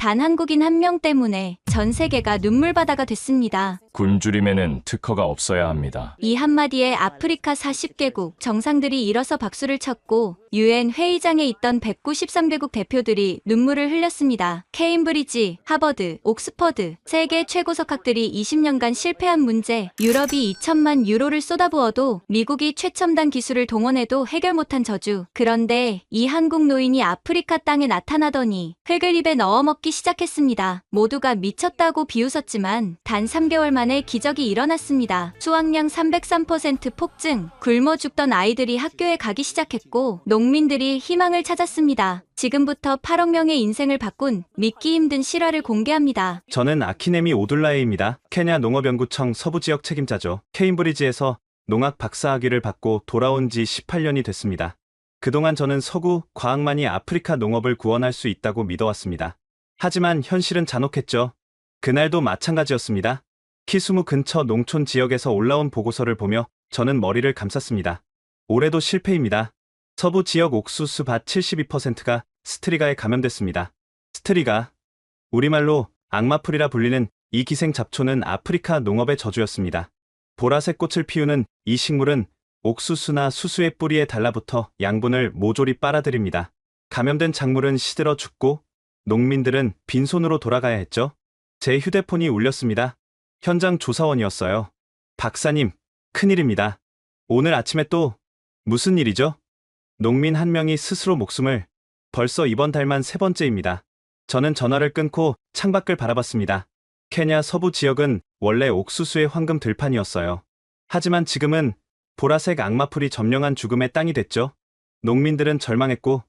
단 한국인 한 명 때문에 전 세계가 눈물바다가 됐습니다. 굶주림에는 특허가 없어야 합니다. 이 한마디에 아프리카 40개국 정상들이 일어서 박수를 쳤고 UN 회의장에 있던 193개국 대표들이 눈물을 흘렸습니다. 케임브리지, 하버드, 옥스퍼드 세계 최고 석학들이 20년간 실패한 문제, 유럽이 2천만 유로를 쏟아부어도 미국이 최첨단 기술을 동원해도 해결 못한 저주. 그런데 이 한국 노인이 아프리카 땅에 나타나더니 흙을 입에 넣어 먹기 시작했습니다. 모두가 미쳤다고 비웃었지만 단 3개월 만에 기적이 일어났습니다. 수확량 303% 폭증, 굶어 죽던 아이들이 학교에 가기 시작했고 농민들이 희망을 찾았습니다. 지금부터 8억 명의 인생을 바꾼 믿기 힘든 실화를 공개합니다. 저는 아키네미 오둘라에입니다. 케냐 농업연구청 서부지역 책임자죠. 케임브리지에서 농학 박사학위를 받고 돌아온 지 18년이 됐습니다. 그동안 저는 서구 과학만이 아프리카 농업을 구원할 수 있다고 믿어왔습니다. 하지만 현실은 잔혹했죠. 그날도 마찬가지였습니다. 키수무 근처 농촌 지역에서 올라온 보고서를 보며 저는 머리를 감쌌습니다. 올해도 실패입니다. 서부 지역 옥수수 밭 72%가 스트리가에 감염됐습니다. 스트리가, 우리말로 악마풀이라 불리는 이 기생 잡초는 아프리카 농업의 저주였습니다. 보라색 꽃을 피우는 이 식물은 옥수수나 수수의 뿌리에 달라붙어 양분을 모조리 빨아들입니다. 감염된 작물은 시들어 죽고 농민들은 빈손으로 돌아가야 했죠. 제 휴대폰이 울렸습니다. 현장 조사원이었어요. 박사님, 큰일입니다. 오늘 아침에 또 무슨 일이죠? 농민 한 명이 스스로 목숨을. 벌써 이번 달만 세 번째입니다. 저는 전화를 끊고 창밖을 바라봤습니다. 케냐 서부 지역은 원래 옥수수의 황금 들판이었어요. 하지만 지금은 보라색 악마풀이 점령한 죽음의 땅이 됐죠. 농민들은 절망했고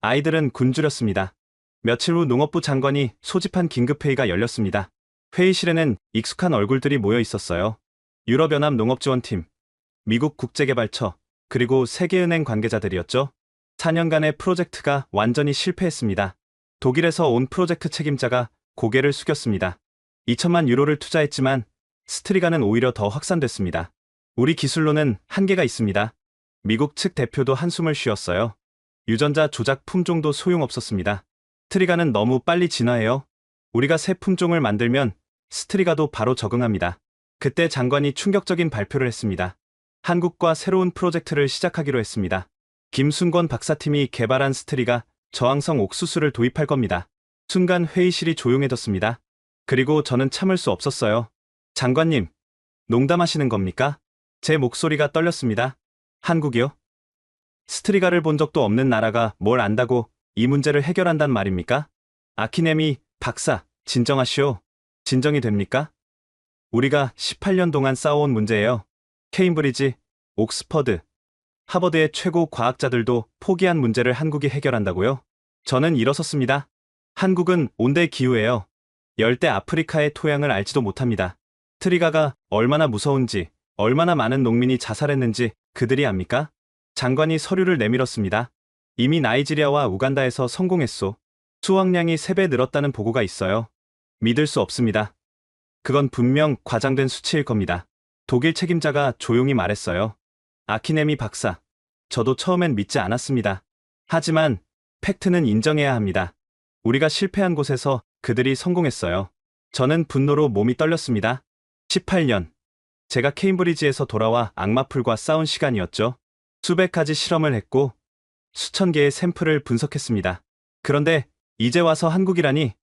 아이들은 굶주렸습니다. 며칠 후 농업부 장관이 소집한 긴급회의가 열렸습니다. 회의실에는 익숙한 얼굴들이 모여 있었어요. 유럽연합 농업지원팀, 미국 국제개발처, 그리고 세계은행 관계자들이었죠. 4년간의 프로젝트가 완전히 실패했습니다. 독일에서 온 프로젝트 책임자가 고개를 숙였습니다. 2천만 유로를 투자했지만 스트리가는 오히려 더 확산됐습니다. 우리 기술로는 한계가 있습니다. 미국 측 대표도 한숨을 쉬었어요. 유전자 조작 품종도 소용없었습니다. 스트리가는 너무 빨리 진화해요. 우리가 새 품종을 만들면 스트리가도 바로 적응합니다. 그때 장관이 충격적인 발표를 했습니다. 한국과 새로운 프로젝트를 시작하기로 했습니다. 김순권 박사팀이 개발한 스트리가 저항성 옥수수를 도입할 겁니다. 순간 회의실이 조용해졌습니다. 그리고 저는 참을 수 없었어요. 장관님, 농담하시는 겁니까? 제 목소리가 떨렸습니다. 한국이요? 스트리가를 본 적도 없는 나라가 뭘 안다고 이 문제를 해결한단 말입니까? 아키네미 박사, 진정하시오. 진정이 됩니까? 우리가 18년 동안 쌓아온 문제예요. 케임브리지, 옥스퍼드, 하버드의 최고 과학자들도 포기한 문제를 한국이 해결한다고요? 저는 일어섰습니다. 한국은 온대 기후예요. 열대 아프리카의 토양을 알지도 못합니다. 스트리가가 얼마나 무서운지, 얼마나 많은 농민이 자살했는지 그들이 압니까? 장관이 서류를 내밀었습니다. 이미 나이지리아와 우간다에서 성공했소. 수확량이 3배 늘었다는 보고가 있어요. 믿을 수 없습니다. 그건 분명 과장된 수치일 겁니다. 독일 책임자가 조용히 말했어요. 아키네미 박사, 저도 처음엔 믿지 않았습니다. 하지만 팩트는 인정해야 합니다. 우리가 실패한 곳에서 그들이 성공했어요. 저는 분노로 몸이 떨렸습니다. 18년. 제가 케임브리지에서 돌아와 악마풀과 싸운 시간이었죠. 수백 가지 실험을 했고 수천 개의 샘플을 분석했습니다. 그런데 이제 와서 한국이라니.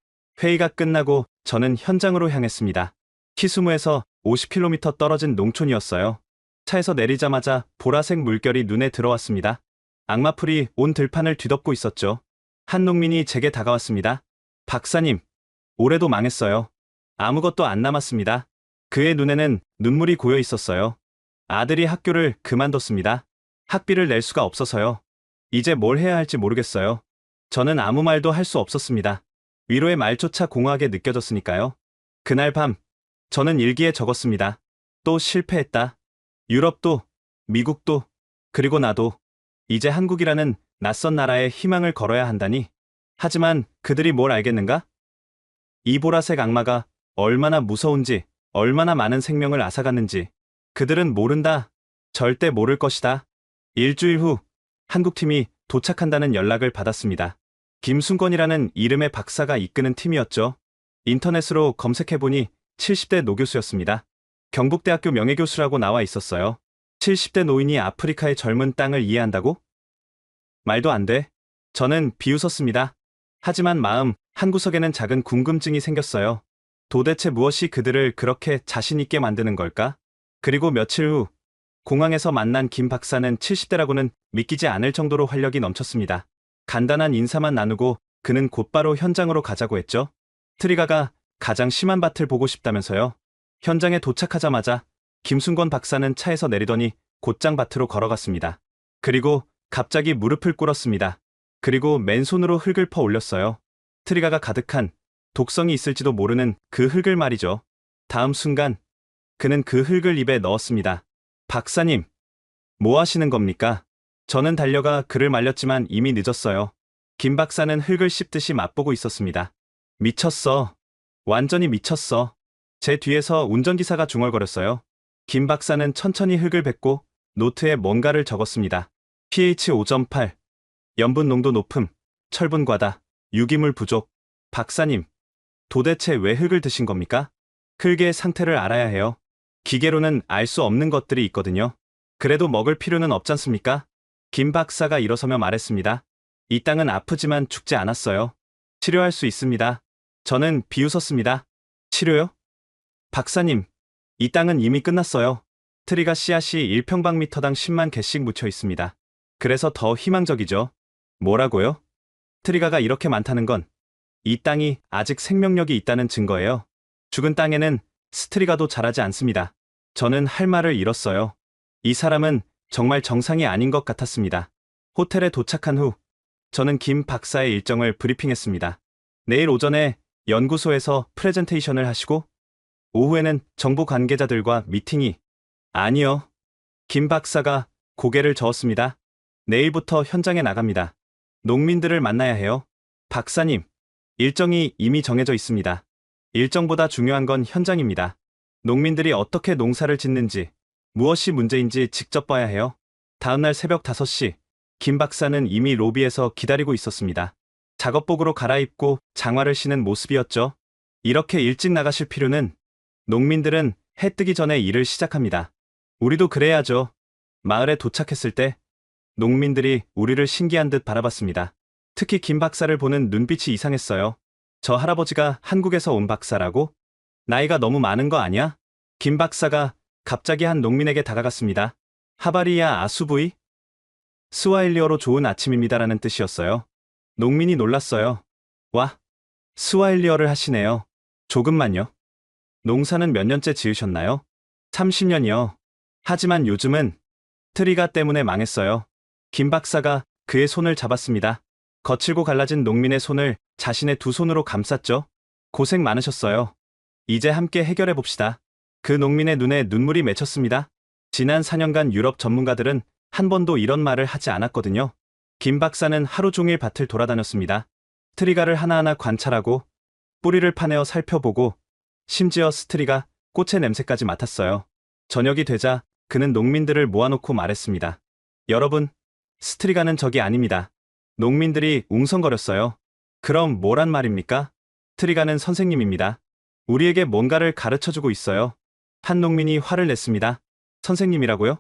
회의가 끝나고 저는 현장으로 향했습니다. 키수무에서 50km 떨어진 농촌이었어요. 차에서 내리자마자 보라색 물결이 눈에 들어왔습니다. 악마풀이 온 들판을 뒤덮고 있었죠. 한 농민이 제게 다가왔습니다. 박사님, 올해도 망했어요. 아무것도 안 남았습니다. 그의 눈에는 눈물이 고여 있었어요. 아들이 학교를 그만뒀습니다. 학비를 낼 수가 없어서요. 이제 뭘 해야 할지 모르겠어요. 저는 아무 말도 할 수 없었습니다. 위로의 말조차 공허하게 느껴졌으니까요. 그날 밤, 저는 일기에 적었습니다. 또 실패했다. 유럽도, 미국도, 그리고 나도. 이제 한국이라는 낯선 나라에 희망을 걸어야 한다니. 하지만 그들이 뭘 알겠는가? 이 보라색 악마가 얼마나 무서운지, 얼마나 많은 생명을 앗아갔는지. 그들은 모른다. 절대 모를 것이다. 일주일 후 한국팀이 도착한다는 연락을 받았습니다. 김순권이라는 이름의 박사가 이끄는 팀이었죠. 인터넷으로 검색해보니 70대 노교수였습니다. 경북대학교 명예교수라고 나와 있었어요. 70대 노인이 아프리카의 젊은 땅을 이해한다고? 말도 안 돼. 저는 비웃었습니다. 하지만 마음 한구석에는 작은 궁금증이 생겼어요. 도대체 무엇이 그들을 그렇게 자신 있게 만드는 걸까? 그리고 며칠 후 공항에서 만난 김 박사는 70대라고는 믿기지 않을 정도로 활력이 넘쳤습니다. 간단한 인사만 나누고 그는 곧바로 현장으로 가자고 했죠. 트리가가 가장 심한 밭을 보고 싶다면서요. 현장에 도착하자마자 김순권 박사는 차에서 내리더니 곧장 밭으로 걸어갔습니다. 그리고 갑자기 무릎을 꿇었습니다. 그리고 맨손으로 흙을 퍼 올렸어요. 트리가가 가득한 독성이 있을지도 모르는 그 흙을 말이죠. 다음 순간 그는 그 흙을 입에 넣었습니다. 박사님, 뭐 하시는 겁니까? 저는 달려가 그를 말렸지만 이미 늦었어요. 김 박사는 흙을 씹듯이 맛보고 있었습니다. 미쳤어. 완전히 미쳤어. 제 뒤에서 운전기사가 중얼거렸어요. 김 박사는 천천히 흙을 뱉고 노트에 뭔가를 적었습니다. pH 5.8, 염분 농도 높음, 철분 과다, 유기물 부족. 박사님, 도대체 왜 흙을 드신 겁니까? 흙의 상태를 알아야 해요. 기계로는 알 수 없는 것들이 있거든요. 그래도 먹을 필요는 없잖습니까? 김 박사가 일어서며 말했습니다. 이 땅은 아프지만 죽지 않았어요. 치료할 수 있습니다. 저는 비웃었습니다. 치료요? 박사님, 이 땅은 이미 끝났어요. 트리가 씨앗이 1평방미터당 10만 개씩 묻혀 있습니다. 그래서 더 희망적이죠. 뭐라고요? 트리가가 이렇게 많다는 건 이 땅이 아직 생명력이 있다는 증거예요. 죽은 땅에는 스트리가도 자라지 않습니다. 저는 할 말을 잃었어요. 이 사람은 정말 정상이 아닌 것 같았습니다. 호텔에 도착한 후 저는 김 박사의 일정을 브리핑했습니다. 내일 오전에 연구소에서 프레젠테이션을 하시고 오후에는 정부 관계자들과 미팅이. 아니요. 김 박사가 고개를 저었습니다. 내일부터 현장에 나갑니다. 농민들을 만나야 해요. 박사님, 일정이 이미 정해져 있습니다. 일정보다 중요한 건 현장입니다. 농민들이 어떻게 농사를 짓는지, 무엇이 문제인지 직접 봐야 해요. 다음날 새벽 5시, 김 박사는 이미 로비에서 기다리고 있었습니다. 작업복으로 갈아입고 장화를 신은 모습이었죠. 이렇게 일찍 나가실 필요는. 농민들은 해 뜨기 전에 일을 시작합니다. 우리도 그래야죠. 마을에 도착했을 때 농민들이 우리를 신기한 듯 바라봤습니다. 특히 김 박사를 보는 눈빛이 이상했어요. 저 할아버지가 한국에서 온 박사라고? 나이가 너무 많은 거 아니야? 김 박사가 갑자기 한 농민에게 다가갔습니다. 하바리야 아수부이? 스와힐리어로 좋은 아침입니다라는 뜻이었어요. 농민이 놀랐어요. 와, 스와힐리어를 하시네요. 조금만요. 농사는 몇 년째 지으셨나요? 30년이요. 하지만 요즘은 트리가 때문에 망했어요. 김 박사가 그의 손을 잡았습니다. 거칠고 갈라진 농민의 손을 자신의 두 손으로 감쌌죠. 고생 많으셨어요. 이제 함께 해결해 봅시다. 그 농민의 눈에 눈물이 맺혔습니다. 지난 4년간 유럽 전문가들은 한 번도 이런 말을 하지 않았거든요. 김 박사는 하루 종일 밭을 돌아다녔습니다. 트리가를 하나하나 관찰하고 뿌리를 파내어 살펴보고 심지어 스트리가 꽃의 냄새까지 맡았어요. 저녁이 되자 그는 농민들을 모아놓고 말했습니다. 여러분, 스트리가는 적이 아닙니다. 농민들이 웅성거렸어요. 그럼 뭐란 말입니까? 트리가는 선생님입니다. 우리에게 뭔가를 가르쳐주고 있어요. 한 농민이 화를 냈습니다. 선생님이라고요?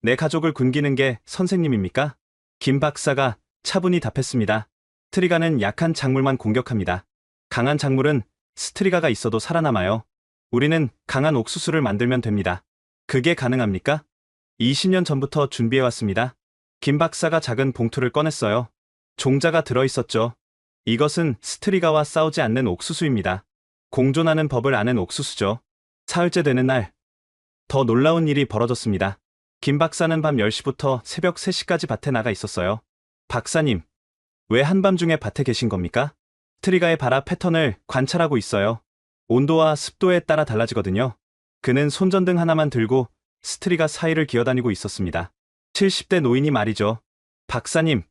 내 가족을 굶기는 게 선생님입니까? 김 박사가 차분히 답했습니다. 트리가는 약한 작물만 공격합니다. 강한 작물은 스트리가가 있어도 살아남아요. 우리는 강한 옥수수를 만들면 됩니다. 그게 가능합니까? 20년 전부터 준비해왔습니다. 김 박사가 작은 봉투를 꺼냈어요. 종자가 들어있었죠. 이것은 스트리가와 싸우지 않는 옥수수입니다. 공존하는 법을 아는 옥수수죠. 사흘째 되는 날, 더 놀라운 일이 벌어졌습니다. 김 박사는 밤 10시부터 새벽 3시까지 밭에 나가 있었어요. 박사님, 왜 한밤중에 밭에 계신 겁니까? 트리가의 발화 패턴을 관찰하고 있어요. 온도와 습도에 따라 달라지거든요. 그는 손전등 하나만 들고 스트리가 사이를 기어다니고 있었습니다. 70대 노인이 말이죠. 박사님,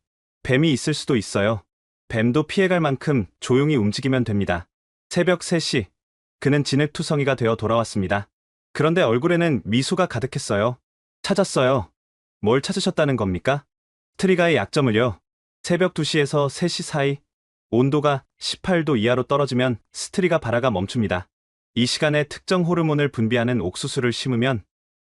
뱀이 있을 수도 있어요. 뱀도 피해갈 만큼 조용히 움직이면 됩니다. 새벽 3시, 그는 진흙투성이가 되어 돌아왔습니다. 그런데 얼굴에는 미소가 가득했어요. 찾았어요. 뭘 찾으셨다는 겁니까? 트리가의 약점을요. 새벽 2시에서 3시 사이 온도가 18도 이하로 떨어지면 스트리가 발화가 멈춥니다. 이 시간에 특정 호르몬을 분비하는 옥수수를 심으면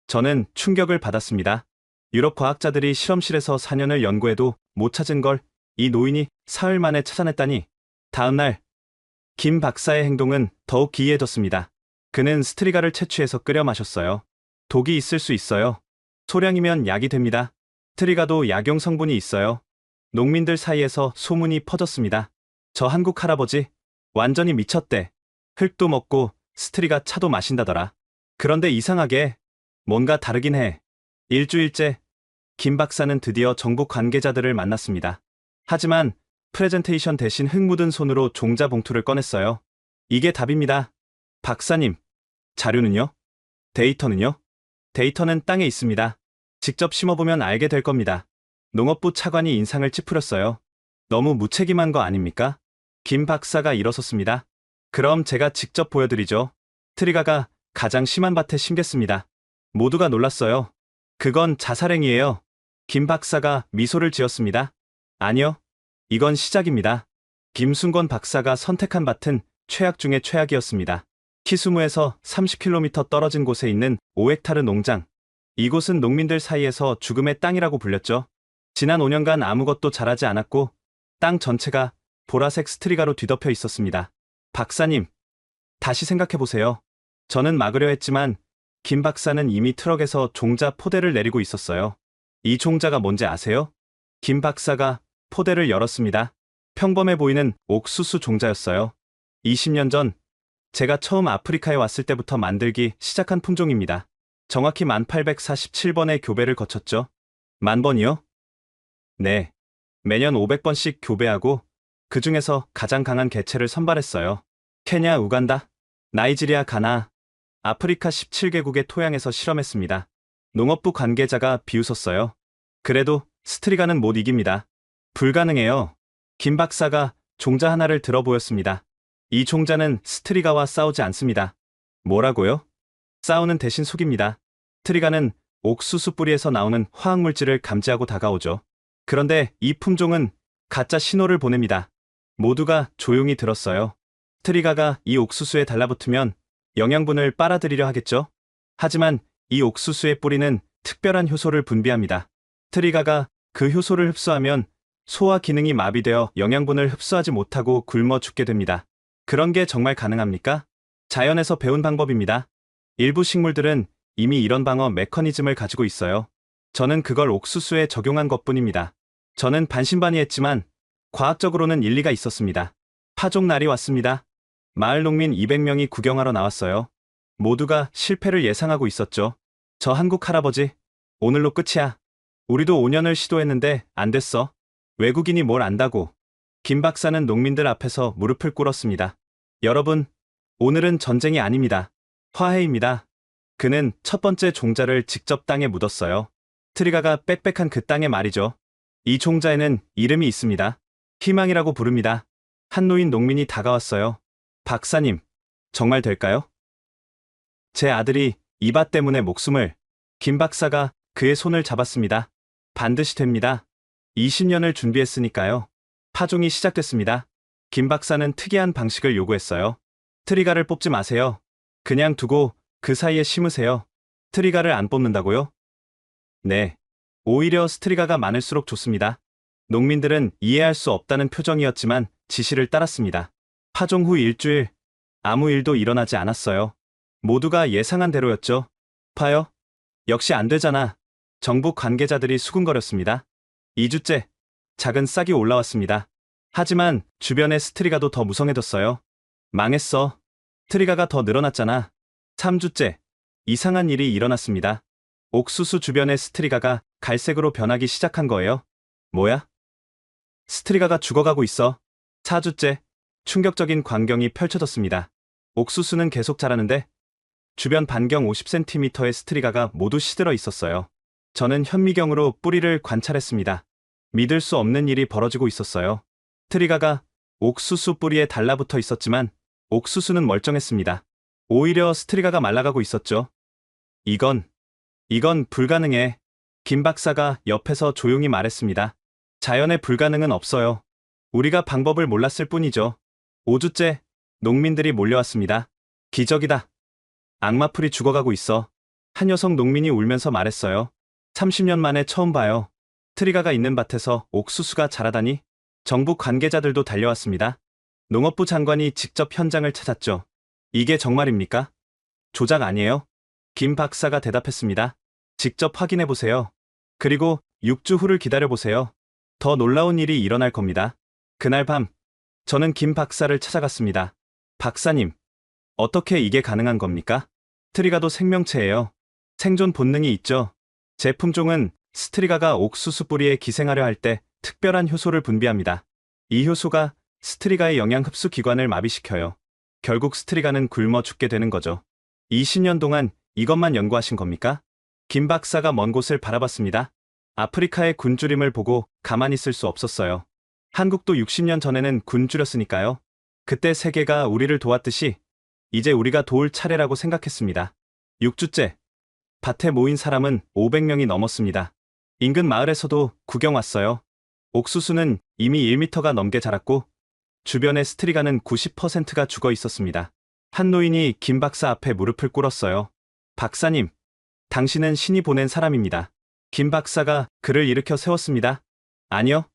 저는 충격을 받았습니다. 유럽 과학자들이 실험실에서 4년을 연구해도 못 찾은 걸 이 노인이 사흘 만에 찾아냈다니. 다음날 김 박사의 행동은 더욱 기이해졌습니다. 그는 스트리가를 채취해서 끓여 마셨어요. 독이 있을 수 있어요. 소량이면 약이 됩니다. 스트리가도 약용 성분이 있어요. 농민들 사이에서 소문이 퍼졌습니다. 저 한국 할아버지 완전히 미쳤대. 흙도 먹고 스트리가 차도 마신다더라. 그런데 이상하게 뭔가 다르긴 해. 일주일째 김 박사는 드디어 정부 관계자들을 만났습니다. 하지만 프레젠테이션 대신 흙 묻은 손으로 종자 봉투를 꺼냈어요. 이게 답입니다. 박사님, 자료는요? 데이터는요? 데이터는 땅에 있습니다. 직접 심어보면 알게 될 겁니다. 농업부 차관이 인상을 찌푸렸어요. 너무 무책임한 거 아닙니까? 김 박사가 일어섰습니다. 그럼 제가 직접 보여드리죠. 스트리가가 가장 심한 밭에 심겠습니다. 모두가 놀랐어요. 그건 자살행위예요. 김 박사가 미소를 지었습니다. 아니요. 이건 시작입니다. 김순건 박사가 선택한 밭은 최악 중의 최악이었습니다. 키스무에서 30km 떨어진 곳에 있는 5헥타르 농장. 이곳은 농민들 사이에서 죽음의 땅이라고 불렸죠. 지난 5년간 아무것도 자라지 않았고 땅 전체가 보라색 스트리가로 뒤덮여 있었습니다. 박사님, 다시 생각해보세요. 저는 막으려 했지만 김 박사는 이미 트럭에서 종자 포대를 내리고 있었어요. 이 종자가 뭔지 아세요? 김 박사가 포대를 열었습니다. 평범해 보이는 옥수수 종자였어요. 20년 전 제가 처음 아프리카에 왔을 때부터 만들기 시작한 품종입니다. 정확히 1847번의 교배를 거쳤죠. 10,000번이요? 네. 매년 500번씩 교배하고 그 중에서 가장 강한 개체를 선발했어요. 케냐, 우간다, 나이지리아, 가나, 아프리카 17개국의 토양에서 실험했습니다. 농업부 관계자가 비웃었어요. 그래도 스트리가는 못 이깁니다. 불가능해요. 김 박사가 종자 하나를 들어 보였습니다. 이 종자는 스트리가와 싸우지 않습니다. 뭐라고요? 싸우는 대신 속입니다. 스트리가는 옥수수 뿌리에서 나오는 화학물질을 감지하고 다가오죠. 그런데 이 품종은 가짜 신호를 보냅니다. 모두가 조용히 들었어요. 스트리가가 이 옥수수에 달라붙으면 영양분을 빨아들이려 하겠죠? 하지만 이 옥수수의 뿌리는 특별한 효소를 분비합니다. 스트리가가 그 효소를 흡수하면 소화 기능이 마비되어 영양분을 흡수하지 못하고 굶어 죽게 됩니다. 그런 게 정말 가능합니까? 자연에서 배운 방법입니다. 일부 식물들은 이미 이런 방어 메커니즘을 가지고 있어요. 저는 그걸 옥수수에 적용한 것뿐입니다. 저는 반신반의했지만 과학적으로는 일리가 있었습니다. 파종 날이 왔습니다. 마을 농민 200명이 구경하러 나왔어요. 모두가 실패를 예상하고 있었죠. 저 한국 할아버지, 오늘로 끝이야. 우리도 5년을 시도했는데 안 됐어. 외국인이 뭘 안다고. 김 박사는 농민들 앞에서 무릎을 꿇었습니다. 여러분, 오늘은 전쟁이 아닙니다. 화해입니다. 그는 첫 번째 종자를 직접 땅에 묻었어요. 스트리가가 빽빽한 그 땅에 말이죠. 이 종자에는 이름이 있습니다. 희망이라고 부릅니다. 한 노인 농민이 다가왔어요. 박사님, 정말 될까요? 제 아들이 이 밭 때문에 목숨을. 김 박사가 그의 손을 잡았습니다. 반드시 됩니다. 20년을 준비했으니까요. 파종이 시작됐습니다. 김 박사는 특이한 방식을 요구했어요. 스트리가를 뽑지 마세요. 그냥 두고 그 사이에 심으세요. 스트리가를 안 뽑는다고요? 네. 오히려 스트리가가 많을수록 좋습니다. 농민들은 이해할 수 없다는 표정이었지만 지시를 따랐습니다. 파종 후 일주일, 아무 일도 일어나지 않았어요. 모두가 예상한 대로였죠. 봐요. 역시 안 되잖아. 정부 관계자들이 수군거렸습니다. 2주째, 작은 싹이 올라왔습니다. 하지만 주변의 스트리가도 더 무성해졌어요. 망했어. 스트리가가 더 늘어났잖아. 3주째, 이상한 일이 일어났습니다. 옥수수 주변의 스트리가가 갈색으로 변하기 시작한 거예요. 뭐야? 스트리가가 죽어가고 있어. 4주째, 충격적인 광경이 펼쳐졌습니다. 옥수수는 계속 자라는데 주변 반경 50cm의 스트리가가 모두 시들어 있었어요. 저는 현미경으로 뿌리를 관찰했습니다. 믿을 수 없는 일이 벌어지고 있었어요. 스트리가가 옥수수 뿌리에 달라붙어 있었지만 옥수수는 멀쩡했습니다. 오히려 스트리가가 말라가고 있었죠. 이건 불가능해. 김 박사가 옆에서 조용히 말했습니다. 자연의 불가능은 없어요. 우리가 방법을 몰랐을 뿐이죠. 5주째 농민들이 몰려왔습니다. 기적이다. 악마풀이 죽어가고 있어. 한 여성 농민이 울면서 말했어요. 30년 만에 처음 봐요. 트리가가 있는 밭에서 옥수수가 자라다니. 정부 관계자들도 달려왔습니다. 농업부 장관이 직접 현장을 찾았죠. 이게 정말입니까? 조작 아니에요? 김 박사가 대답했습니다. 직접 확인해보세요. 그리고 6주 후를 기다려보세요. 더 놀라운 일이 일어날 겁니다. 그날 밤, 저는 김 박사를 찾아갔습니다. 박사님, 어떻게 이게 가능한 겁니까? 스트리가도 생명체예요. 생존 본능이 있죠. 제 품종은 스트리가가 옥수수 뿌리에 기생하려 할 때 특별한 효소를 분비합니다. 이 효소가 스트리가의 영양 흡수 기관을 마비시켜요. 결국 스트리가는 굶어 죽게 되는 거죠. 20년 동안 이것만 연구하신 겁니까? 김 박사가 먼 곳을 바라봤습니다. 아프리카의 굶주림을 보고 가만히 있을 수 없었어요. 한국도 60년 전에는 굶주렸으니까요. 그때 세계가 우리를 도왔듯이 이제 우리가 도울 차례라고 생각했습니다. 6주째, 밭에 모인 사람은 500명이 넘었습니다. 인근 마을에서도 구경 왔어요. 옥수수는 이미 1m가 넘게 자랐고 주변의 스트리가는 90%가 죽어 있었습니다. 한 노인이 김 박사 앞에 무릎을 꿇었어요. 박사님, 당신은 신이 보낸 사람입니다. 김 박사가 그를 일으켜 세웠습니다. 아니요.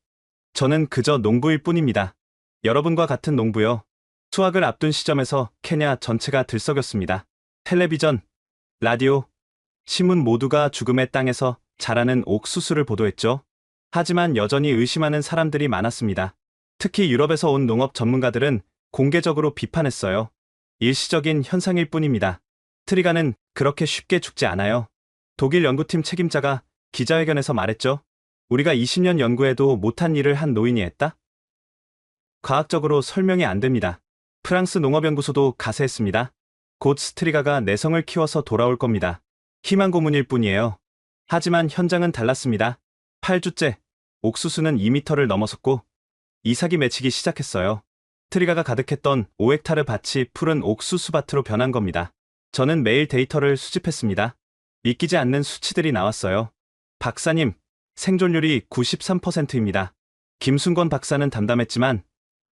저는 그저 농부일 뿐입니다. 여러분과 같은 농부요. 수확을 앞둔 시점에서 케냐 전체가 들썩였습니다. 텔레비전, 라디오, 신문 모두가 죽음의 땅에서 자라는 옥수수를 보도했죠. 하지만 여전히 의심하는 사람들이 많았습니다. 특히 유럽에서 온 농업 전문가들은 공개적으로 비판했어요. 일시적인 현상일 뿐입니다. 트리가는 그렇게 쉽게 죽지 않아요. 독일 연구팀 책임자가 기자회견에서 말했죠. 우리가 20년 연구해도 못한 일을 한 노인이 했다? 과학적으로 설명이 안 됩니다. 프랑스 농업연구소도 가세했습니다. 곧 스트리가가 내성을 키워서 돌아올 겁니다. 희망 고문일 뿐이에요. 하지만 현장은 달랐습니다. 8주째, 옥수수는 2m를 넘어섰고 이삭이 맺히기 시작했어요. 트리가가 가득했던 5헥타르 밭이 푸른 옥수수 밭으로 변한 겁니다. 저는 매일 데이터를 수집했습니다. 믿기지 않는 수치들이 나왔어요. 박사님, 생존율이 93%입니다. 김순권 박사는 담담했지만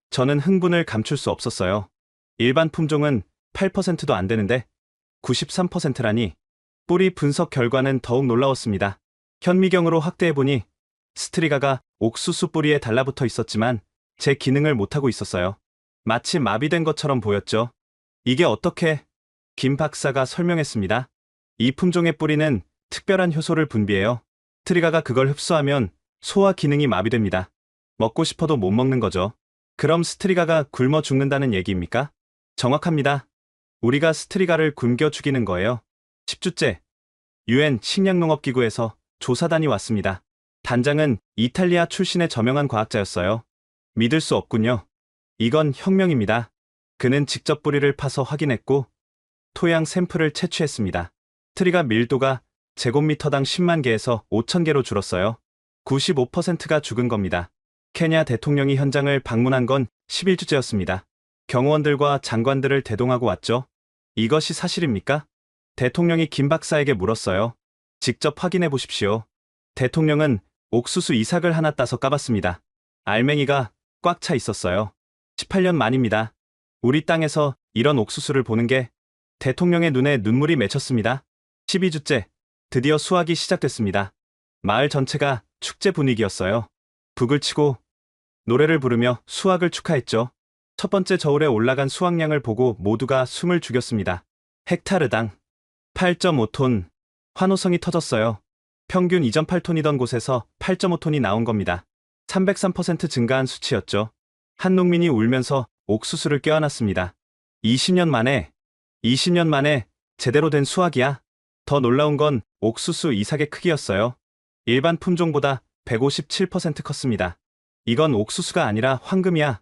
저는 흥분을 감출 수 없었어요. 일반 품종은 8%도 안 되는데 93%라니. 뿌리 분석 결과는 더욱 놀라웠습니다. 현미경으로 확대해보니 스트리가가 옥수수 뿌리에 달라붙어 있었지만 제 기능을 못하고 있었어요. 마치 마비된 것처럼 보였죠. 이게 어떻게? 김 박사가 설명했습니다. 이 품종의 뿌리는 특별한 효소를 분비해요. 스트리가가 그걸 흡수하면 소화 기능이 마비됩니다. 먹고 싶어도 못 먹는 거죠. 그럼 스트리가가 굶어 죽는다는 얘기입니까? 정확합니다. 우리가 스트리가를 굶겨 죽이는 거예요. 10주째, UN 식량농업기구에서 조사단이 왔습니다. 단장은 이탈리아 출신의 저명한 과학자였어요. 믿을 수 없군요. 이건 혁명입니다. 그는 직접 뿌리를 파서 확인했고 토양 샘플을 채취했습니다. 트리가 밀도가 제곱미터당 10만 개에서 5천 개로 줄었어요. 95%가 죽은 겁니다. 케냐 대통령이 현장을 방문한 건 11주째였습니다. 경호원들과 장관들을 대동하고 왔죠. 이것이 사실입니까? 대통령이 김 박사에게 물었어요. 직접 확인해 보십시오. 대통령은 옥수수 이삭을 하나 따서 까봤습니다. 알맹이가 꽉 차 있었어요. 18년 만입니다. 우리 땅에서 이런 옥수수를 보는 게 대통령의 눈에 눈물이 맺혔습니다. 12주째, 드디어 수확이 시작됐습니다. 마을 전체가 축제 분위기였어요. 북을 치고 노래를 부르며 수확을 축하했죠. 첫 번째 저울에 올라간 수확량을 보고 모두가 숨을 죽였습니다. 헥타르당 8.5톤. 환호성이 터졌어요. 평균 2.8톤이던 곳에서 8.5톤이 나온 겁니다. 303% 증가한 수치였죠. 한 농민이 울면서 옥수수를 껴안았습니다. 20년 만에 제대로 된 수확이야. 더 놀라운 건 옥수수 이삭의 크기였어요. 일반 품종보다 157% 컸습니다. 이건 옥수수가 아니라 황금이야.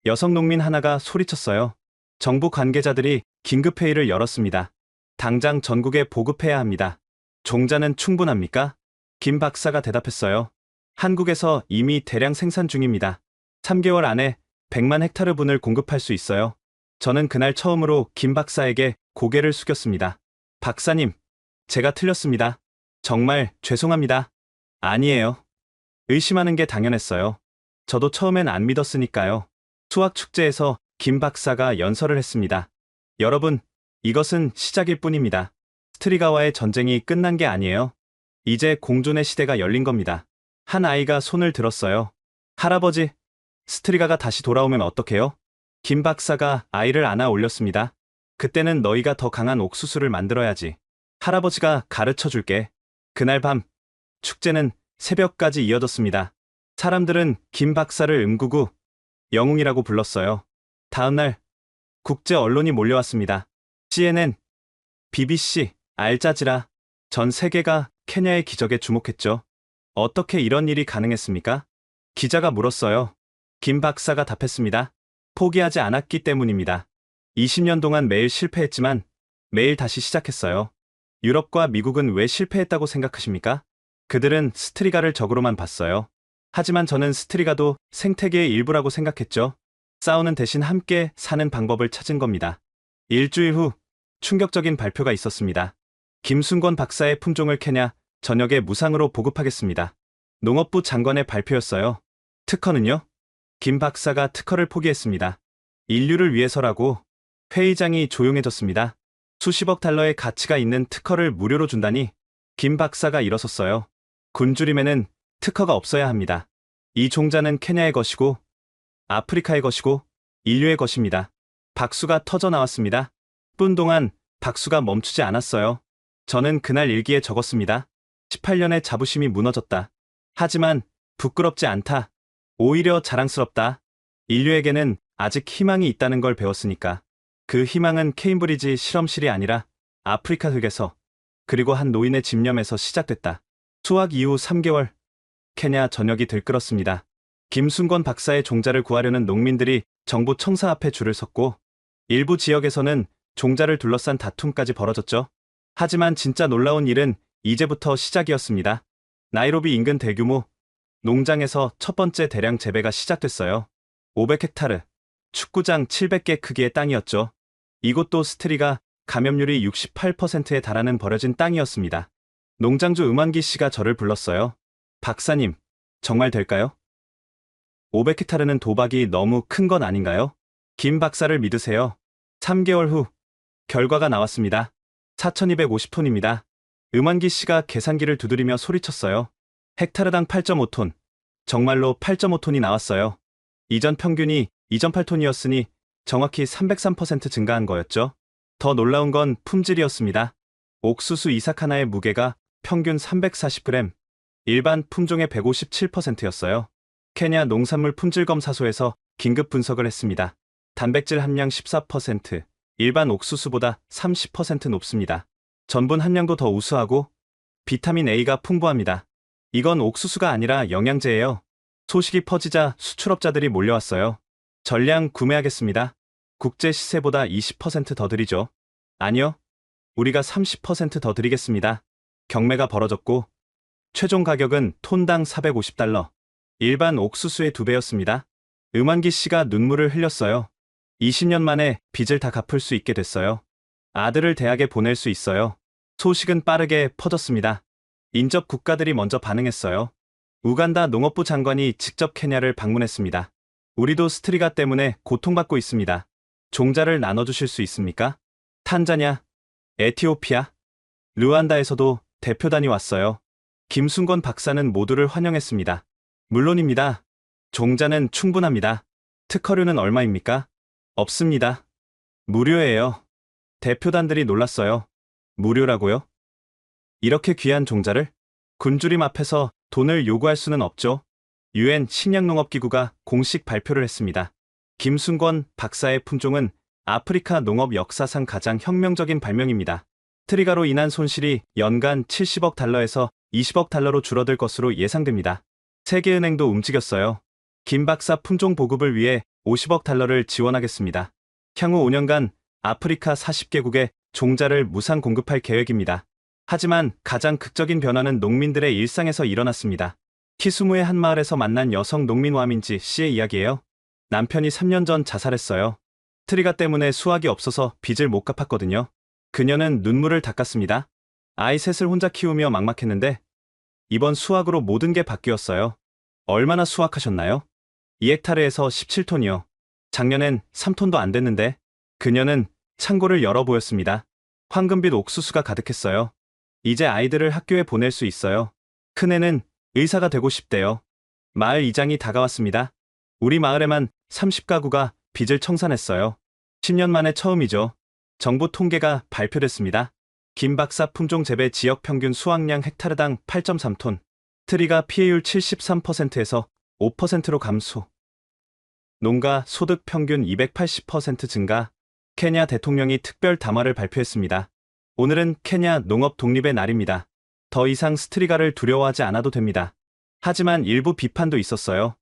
여성 농민 하나가 소리쳤어요. 정부 관계자들이 긴급회의를 열었습니다. 당장 전국에 보급해야 합니다. 종자는 충분합니까? 김 박사가 대답했어요. 한국에서 이미 대량 생산 중입니다. 3개월 안에 100만 헥타르 분을 공급할 수 있어요. 저는 그날 처음으로 김 박사에게 고개를 숙였습니다. 박사님, 제가 틀렸습니다. 정말 죄송합니다. 아니에요. 의심하는 게 당연했어요. 저도 처음엔 안 믿었으니까요. 수학 축제에서 김 박사가 연설을 했습니다. 여러분, 이것은 시작일 뿐입니다. 스트리가와의 전쟁이 끝난 게 아니에요. 이제 공존의 시대가 열린 겁니다. 한 아이가 손을 들었어요. 할아버지, 스트리가가 다시 돌아오면 어떡해요? 김 박사가 아이를 안아 올렸습니다. 그때는 너희가 더 강한 옥수수를 만들어야지. 할아버지가 가르쳐 줄게. 그날 밤, 축제는 새벽까지 이어졌습니다. 사람들은 김 박사를 음구구 영웅이라고 불렀어요. 다음날, 국제 언론이 몰려왔습니다. CNN, BBC, 알자지라, 전 세계가 케냐의 기적에 주목했죠. 어떻게 이런 일이 가능했습니까? 기자가 물었어요. 김 박사가 답했습니다. 포기하지 않았기 때문입니다. 20년 동안 매일 실패했지만 매일 다시 시작했어요. 유럽과 미국은 왜 실패했다고 생각하십니까? 그들은 스트리가를 적으로만 봤어요. 하지만 저는 스트리가도 생태계의 일부라고 생각했죠. 싸우는 대신 함께 사는 방법을 찾은 겁니다. 일주일 후 충격적인 발표가 있었습니다. 김순권 박사의 품종을 케냐 전역에 무상으로 보급하겠습니다. 농업부 장관의 발표였어요. 특허는요? 김 박사가 특허를 포기했습니다. 인류를 위해서라고. 회의장이 조용해졌습니다. 수십억 달러의 가치가 있는 특허를 무료로 준다니. 김 박사가 일어섰어요. 굶주림에는 특허가 없어야 합니다. 이 종자는 케냐의 것이고 아프리카의 것이고 인류의 것입니다. 박수가 터져 나왔습니다. 분 동안 박수가 멈추지 않았어요. 저는 그날 일기에 적었습니다. 18년의 자부심이 무너졌다. 하지만 부끄럽지 않다. 오히려 자랑스럽다. 인류에게는 아직 희망이 있다는 걸 배웠으니까. 그 희망은 케임브리지 실험실이 아니라 아프리카 흙에서 그리고 한 노인의 집념에서 시작됐다. 수확 이후 3개월, 케냐 전역이 들끓었습니다. 김순권 박사의 종자를 구하려는 농민들이 정부 청사 앞에 줄을 섰고 일부 지역에서는 종자를 둘러싼 다툼까지 벌어졌죠. 하지만 진짜 놀라운 일은 이제부터 시작이었습니다. 나이로비 인근 대규모 농장에서 첫 번째 대량 재배가 시작됐어요. 500헥타르, 축구장 700개 크기의 땅이었죠. 이곳도 스트리가 감염률이 68%에 달하는 버려진 땅이었습니다. 농장주 음환기 씨가 저를 불렀어요. 박사님, 정말 될까요? 500헥타르는 도박이 너무 큰 건 아닌가요? 김 박사를 믿으세요. 3개월 후 결과가 나왔습니다. 4250톤입니다. 음환기 씨가 계산기를 두드리며 소리쳤어요. 헥타르당 8.5톤. 정말로 8.5톤이 나왔어요. 이전 평균이 2.8톤이었으니 정확히 303% 증가한 거였죠. 더 놀라운 건 품질이었습니다. 옥수수 이삭 하나의 무게가 평균 340g, 일반 품종의 157%였어요. 케냐 농산물 품질검사소에서 긴급 분석을 했습니다. 단백질 함량 14%, 일반 옥수수보다 30% 높습니다. 전분 함량도 더 우수하고 비타민 A가 풍부합니다. 이건 옥수수가 아니라 영양제예요. 소식이 퍼지자 수출업자들이 몰려왔어요. 전량 구매하겠습니다. 국제 시세보다 20% 더 드리죠. 아니요. 우리가 30% 더 드리겠습니다. 경매가 벌어졌고 최종 가격은 톤당 450달러. 일반 옥수수의 2배였습니다. 음환기 씨가 눈물을 흘렸어요. 20년 만에 빚을 다 갚을 수 있게 됐어요. 아들을 대학에 보낼 수 있어요. 소식은 빠르게 퍼졌습니다. 인접 국가들이 먼저 반응했어요. 우간다 농업부 장관이 직접 케냐를 방문했습니다. 우리도 스트리가 때문에 고통받고 있습니다. 종자를 나눠주실 수 있습니까? 탄자냐, 에티오피아, 르완다에서도 대표단이 왔어요. 김순권 박사는 모두를 환영했습니다. 물론입니다. 종자는 충분합니다. 특허료는 얼마입니까? 없습니다. 무료예요. 대표단들이 놀랐어요. 무료라고요? 이렇게 귀한 종자를? 굶주림 앞에서 돈을 요구할 수는 없죠. UN 식량농업기구가 공식 발표를 했습니다. 김순권 박사의 품종은 아프리카 농업 역사상 가장 혁명적인 발명입니다. 트리가로 인한 손실이 연간 70억 달러에서 20억 달러로 줄어들 것으로 예상됩니다. 세계은행도 움직였어요. 김 박사 품종 보급을 위해 50억 달러를 지원하겠습니다. 향후 5년간 아프리카 40개국에 종자를 무상 공급할 계획입니다. 하지만 가장 극적인 변화는 농민들의 일상에서 일어났습니다. 키스무의 한 마을에서 만난 여성 농민 와민지 씨의 이야기예요. 남편이 3년 전 자살했어요. 트리가 때문에 수확이 없어서 빚을 못 갚았거든요. 그녀는 눈물을 닦았습니다. 아이 셋을 혼자 키우며 막막했는데 이번 수확으로 모든 게 바뀌었어요. 얼마나 수확하셨나요? 2헥타르에서 17톤이요. 작년엔 3톤도 안 됐는데. 그녀는 창고를 열어 보였습니다. 황금빛 옥수수가 가득했어요. 이제 아이들을 학교에 보낼 수 있어요. 큰애는 의사가 되고 싶대요. 마을 이장이 다가왔습니다. 우리 마을에만 30가구가 빚을 청산했어요. 10년 만에 처음이죠. 정부 통계가 발표됐습니다. 김 박사 품종 재배 지역 평균 수확량 헥타르당 8.3톤. 트리가 피해율 73%에서 5%로 감소. 농가 소득 평균 280% 증가. 케냐 대통령이 특별 담화를 발표했습니다. 오늘은 케냐 농업 독립의 날입니다. 더 이상 스트리가를 두려워하지 않아도 됩니다. 하지만 일부 비판도 있었어요.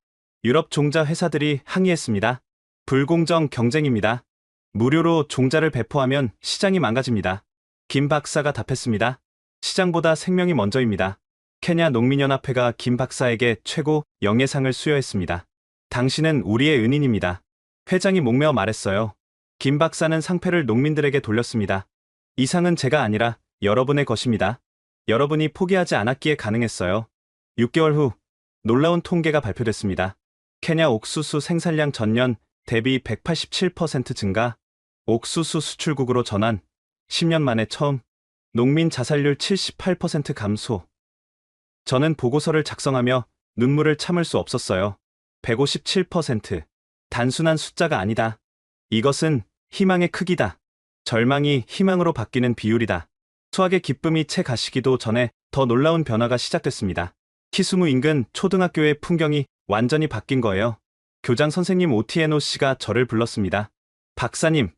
유럽 종자 회사들이 항의했습니다. 불공정 경쟁입니다. 무료로 종자를 배포하면 시장이 망가집니다. 김 박사가 답했습니다. 시장보다 생명이 먼저입니다. 케냐 농민연합회가 김 박사에게 최고 영예상을 수여했습니다. 당신은 우리의 은인입니다. 회장이 목매어 말했어요. 김 박사는 상패를 농민들에게 돌렸습니다. 이 상은 제가 아니라 여러분의 것입니다. 여러분이 포기하지 않았기에 가능했어요. 6개월 후 놀라운 통계가 발표됐습니다. 케냐 옥수수 생산량 전년 대비 187% 증가, 옥수수 수출국으로 전환, 10년 만에 처음, 농민 자살률 78% 감소. 저는 보고서를 작성하며 눈물을 참을 수 없었어요. 157%. 단순한 숫자가 아니다. 이것은 희망의 크기다. 절망이 희망으로 바뀌는 비율이다. 수학의 기쁨이 채 가시기도 전에 더 놀라운 변화가 시작됐습니다. 키스무 인근 초등학교의 풍경이 완전히 바뀐 거예요. 교장 선생님 오티에노 씨가 저를 불렀습니다. 박사님,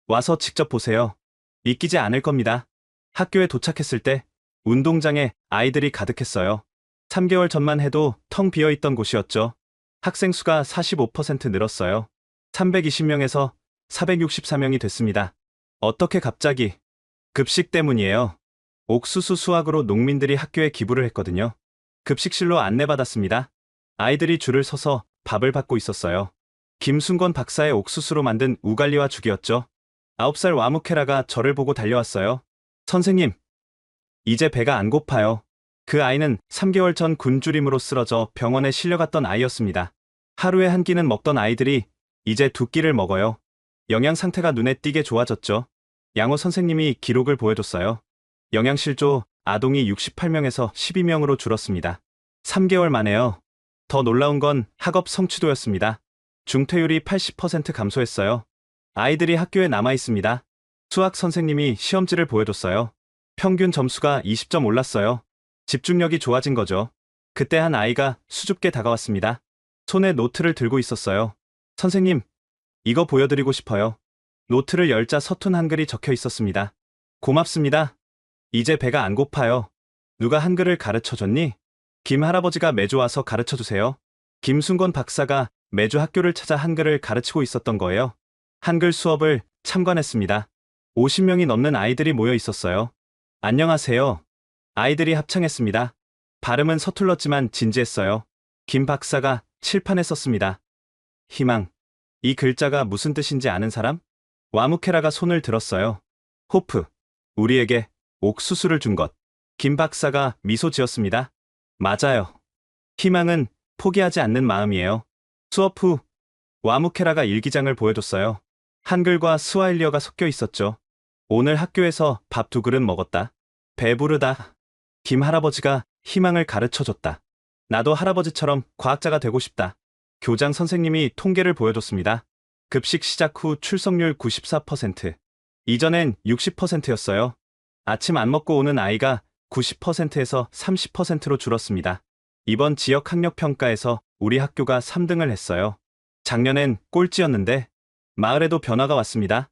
와서 직접 보세요. 믿기지 않을 겁니다. 학교에 도착했을 때 운동장에 아이들이 가득했어요. 3개월 전만 해도 텅 비어있던 곳이었죠. 학생 수가 45% 늘었어요. 320명에서 464명이 됐습니다. 어떻게 갑자기? 급식 때문이에요. 옥수수 수확으로 농민들이 학교에 기부를 했거든요. 급식실로 안내받았습니다. 아이들이 줄을 서서 밥을 받고 있었어요. 김순권 박사의 옥수수로 만든 우갈리와 죽이었죠. 9살 와무케라가 저를 보고 달려왔어요. 선생님, 이제 배가 안 고파요. 그 아이는 3개월 전 굶주림으로 쓰러져 병원에 실려갔던 아이였습니다. 하루에 한 끼는 먹던 아이들이 이제 2끼를 먹어요. 영양 상태가 눈에 띄게 좋아졌죠. 양호 선생님이 기록을 보여줬어요. 영양실조 아동이 68명에서 12명으로 줄었습니다. 3개월 만에요. 더 놀라운 건 학업 성취도였습니다. 중퇴율이 80% 감소했어요. 아이들이 학교에 남아 있습니다. 수학 선생님이 시험지를 보여줬어요. 평균 점수가 20점 올랐어요. 집중력이 좋아진 거죠. 그때 한 아이가 수줍게 다가왔습니다. 손에 노트를 들고 있었어요. 선생님, 이거 보여드리고 싶어요. 노트를 열자 서툰 한글이 적혀 있었습니다. 고맙습니다. 이제 배가 안 고파요. 누가 한글을 가르쳐줬니? 김 할아버지가 매주 와서 가르쳐주세요. 김순권 박사가 매주 학교를 찾아 한글을 가르치고 있었던 거예요. 한글 수업을 참관했습니다. 50명이 넘는 아이들이 모여 있었어요. 안녕하세요. 아이들이 합창했습니다. 발음은 서툴렀지만 진지했어요. 김 박사가 칠판에 썼습니다. 희망. 이 글자가 무슨 뜻인지 아는 사람? 와무케라가 손을 들었어요. 호프. 우리에게 옥수수를 준 것. 김 박사가 미소 지었습니다. 맞아요. 희망은 포기하지 않는 마음이에요. 수업 후 와무케라가 일기장을 보여줬어요. 한글과 스와힐리어가 섞여 있었죠. 오늘 학교에서 밥 2그릇 먹었다. 배부르다. 김 할아버지가 희망을 가르쳐줬다. 나도 할아버지처럼 과학자가 되고 싶다. 교장 선생님이 통계를 보여줬습니다. 급식 시작 후 출석률 94%. 이전엔 60%였어요. 아침 안 먹고 오는 아이가 90%에서 30%로 줄었습니다. 이번 지역 학력평가에서 우리 학교가 3등을 했어요. 작년엔 꼴찌였는데 마을에도 변화가 왔습니다.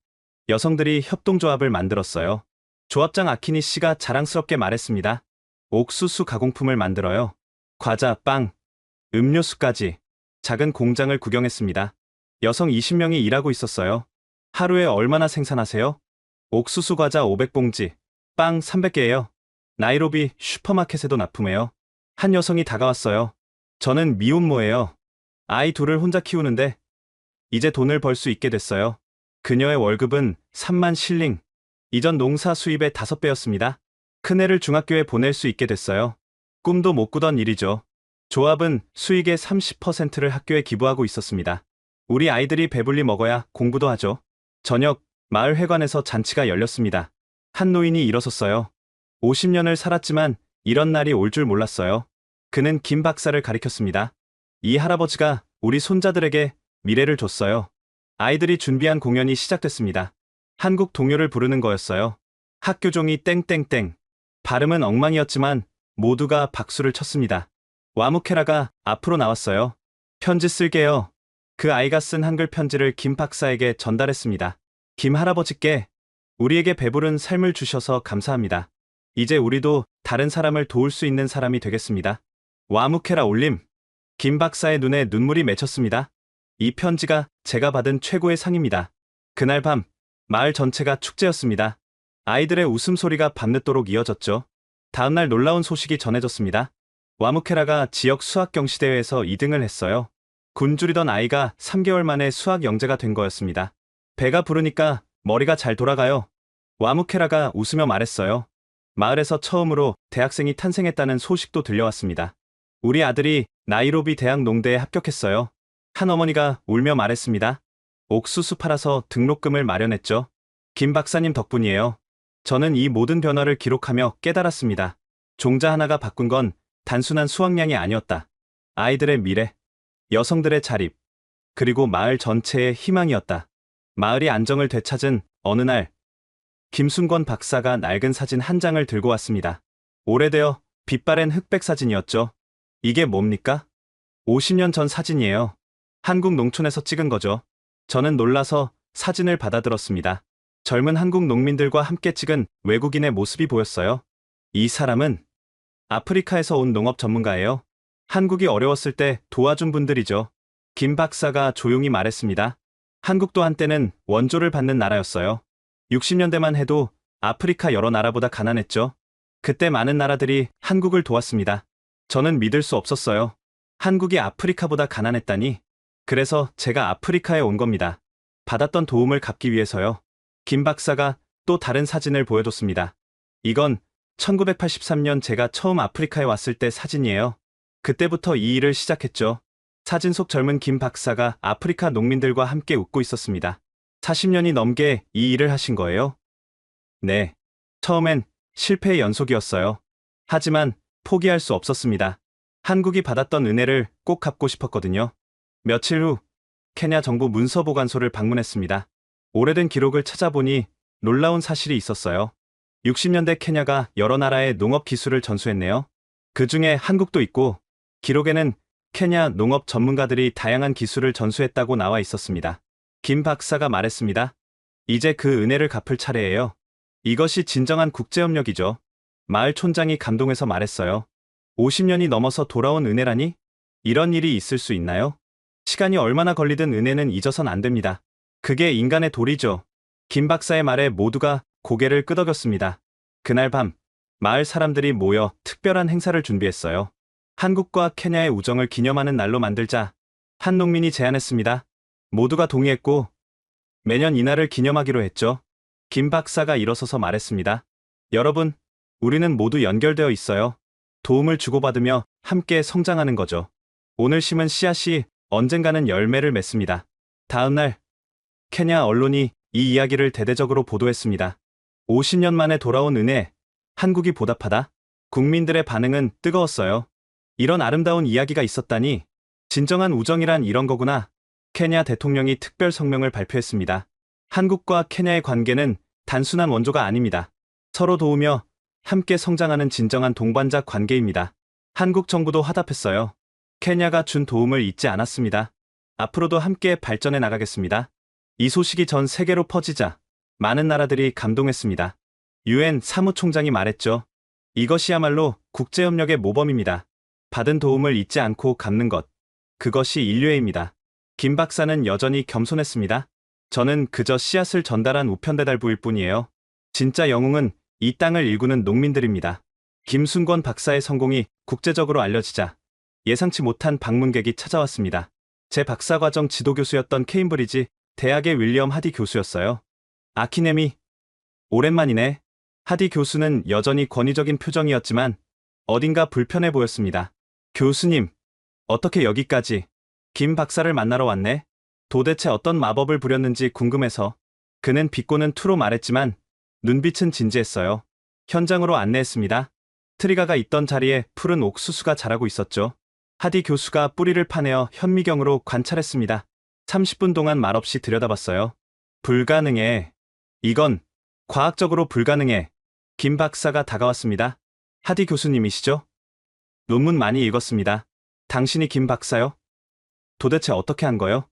여성들이 협동조합을 만들었어요. 조합장 아키니 씨가 자랑스럽게 말했습니다. 옥수수 가공품을 만들어요. 과자, 빵, 음료수까지. 작은 공장을 구경했습니다. 여성 20명이 일하고 있었어요. 하루에 얼마나 생산하세요? 옥수수 과자 500봉지, 빵 300개예요. 나이로비 슈퍼마켓에도 납품해요. 한 여성이 다가왔어요. 저는 미혼모예요. 아이 2을 혼자 키우는데 이제 돈을 벌 수 있게 됐어요. 그녀의 월급은 3만 실링. 이전 농사 수입의 5배였습니다. 큰애를 중학교에 보낼 수 있게 됐어요. 꿈도 못 꾸던 일이죠. 조합은 수익의 30%를 학교에 기부하고 있었습니다. 우리 아이들이 배불리 먹어야 공부도 하죠. 저녁, 마을 회관에서 잔치가 열렸습니다. 한 노인이 일어섰어요. 50년을 살았지만 이런 날이 올 줄 몰랐어요. 그는 김 박사를 가리켰습니다. 이 할아버지가 우리 손자들에게 미래를 줬어요. 아이들이 준비한 공연이 시작됐습니다. 한국 동요를 부르는 거였어요. 학교 종이 땡땡땡. 발음은 엉망이었지만 모두가 박수를 쳤습니다. 와무케라가 앞으로 나왔어요. 편지 쓸게요. 그 아이가 쓴 한글 편지를 김 박사에게 전달했습니다. 김 할아버지께 우리에게 배부른 삶을 주셔서 감사합니다. 이제 우리도 다른 사람을 도울 수 있는 사람이 되겠습니다. 와무케라 올림. 김 박사의 눈에 눈물이 맺혔습니다. 이 편지가 제가 받은 최고의 상입니다. 그날 밤 마을 전체가 축제였습니다. 아이들의 웃음소리가 밤늦도록 이어졌죠. 다음날 놀라운 소식이 전해졌습니다. 와무케라가 지역 수학 경시대회에서 2등을 했어요. 굶주리던 아이가 3개월 만에 수학 영재가 된 거였습니다. 배가 부르니까 머리가 잘 돌아가요. 와무케라가 웃으며 말했어요. 마을에서 처음으로 대학생이 탄생했다는 소식도 들려왔습니다. 우리 아들이 나이로비 대학 농대에 합격했어요. 한 어머니가 울며 말했습니다. 옥수수 팔아서 등록금을 마련했죠. 김 박사님 덕분이에요. 저는 이 모든 변화를 기록하며 깨달았습니다. 종자 하나가 바꾼 건 단순한 수확량이 아니었다. 아이들의 미래, 여성들의 자립, 그리고 마을 전체의 희망이었다. 마을이 안정을 되찾은 어느 날, 김순권 박사가 낡은 사진 한 장을 들고 왔습니다. 오래되어 빛바랜 흑백 사진이었죠. 이게 뭡니까? 50년 전 사진이에요. 한국 농촌에서 찍은 거죠. 저는 놀라서 사진을 받아들었습니다. 젊은 한국 농민들과 함께 찍은 외국인의 모습이 보였어요. 이 사람은 아프리카에서 온 농업 전문가예요. 한국이 어려웠을 때 도와준 분들이죠. 김 박사가 조용히 말했습니다. 한국도 한때는 원조를 받는 나라였어요. 60년대만 해도 아프리카 여러 나라보다 가난했죠. 그때 많은 나라들이 한국을 도왔습니다. 저는 믿을 수 없었어요. 한국이 아프리카보다 가난했다니. 그래서 제가 아프리카에 온 겁니다. 받았던 도움을 갚기 위해서요. 김 박사가 또 다른 사진을 보여줬습니다. 이건 1983년 제가 처음 아프리카에 왔을 때 사진이에요. 그때부터 이 일을 시작했죠. 사진 속 젊은 김 박사가 아프리카 농민들과 함께 웃고 있었습니다. 40년이 넘게 이 일을 하신 거예요? 네. 처음엔 실패의 연속이었어요. 하지만 포기할 수 없었습니다. 한국이 받았던 은혜를 꼭 갚고 싶었거든요. 며칠 후 케냐 정부 문서보관소를 방문했습니다. 오래된 기록을 찾아보니 놀라운 사실이 있었어요. 60년대 케냐가 여러 나라의 농업 기술을 전수했네요. 그 중에 한국도 있고 기록에는 케냐 농업 전문가들이 다양한 기술을 전수했다고 나와 있었습니다. 김 박사가 말했습니다. 이제 그 은혜를 갚을 차례예요. 이것이 진정한 국제협력이죠. 마을 촌장이 감동해서 말했어요. 50년이 넘어서 돌아온 은혜라니? 이런 일이 있을 수 있나요? 시간이 얼마나 걸리든 은혜는 잊어선 안 됩니다. 그게 인간의 도리죠. 김 박사의 말에 모두가 고개를 끄덕였습니다. 그날 밤, 마을 사람들이 모여 특별한 행사를 준비했어요. 한국과 케냐의 우정을 기념하는 날로 만들자. 한 농민이 제안했습니다. 모두가 동의했고 매년 이날을 기념하기로 했죠. 김 박사가 일어서서 말했습니다. 여러분, 우리는 모두 연결되어 있어요. 도움을 주고받으며 함께 성장하는 거죠. 오늘 심은 씨앗이 언젠가는 열매를 맺습니다. 다음 날, 케냐 언론이 이 이야기를 대대적으로 보도했습니다. 50년 만에 돌아온 은혜, 한국이 보답하다? 국민들의 반응은 뜨거웠어요. 이런 아름다운 이야기가 있었다니, 진정한 우정이란 이런 거구나. 케냐 대통령이 특별 성명을 발표했습니다. 한국과 케냐의 관계는 단순한 원조가 아닙니다. 서로 도우며 함께 성장하는 진정한 동반자 관계입니다. 한국 정부도 화답했어요. 케냐가 준 도움을 잊지 않았습니다. 앞으로도 함께 발전해 나가겠습니다. 이 소식이 전 세계로 퍼지자 많은 나라들이 감동했습니다. 유엔 사무총장이 말했죠. 이것이야말로 국제협력의 모범입니다. 받은 도움을 잊지 않고 갚는 것. 그것이 인류애입니다. 김 박사는 여전히 겸손했습니다. 저는 그저 씨앗을 전달한 우편배달부일 뿐이에요. 진짜 영웅은 이 땅을 일구는 농민들입니다. 김순권 박사의 성공이 국제적으로 알려지자 예상치 못한 방문객이 찾아왔습니다. 제 박사과정 지도교수였던 케임브리지 대학의 윌리엄 하디 교수였어요. 아키네미, 오랜만이네. 하디 교수는 여전히 권위적인 표정이었지만 어딘가 불편해 보였습니다. 교수님, 어떻게 여기까지? 김 박사를 만나러 왔네. 도대체 어떤 마법을 부렸는지 궁금해서. 그는 비꼬는 투로 말했지만 눈빛은 진지했어요. 현장으로 안내했습니다. 트리가가 있던 자리에 푸른 옥수수가 자라고 있었죠. 하디 교수가 뿌리를 파내어 현미경으로 관찰했습니다. 30분 동안 말없이 들여다봤어요. 불가능해. 이건 과학적으로 불가능해. 김 박사가 다가왔습니다. 하디 교수님이시죠? 논문 많이 읽었습니다. 당신이 김 박사요? 도대체 어떻게 한 거요?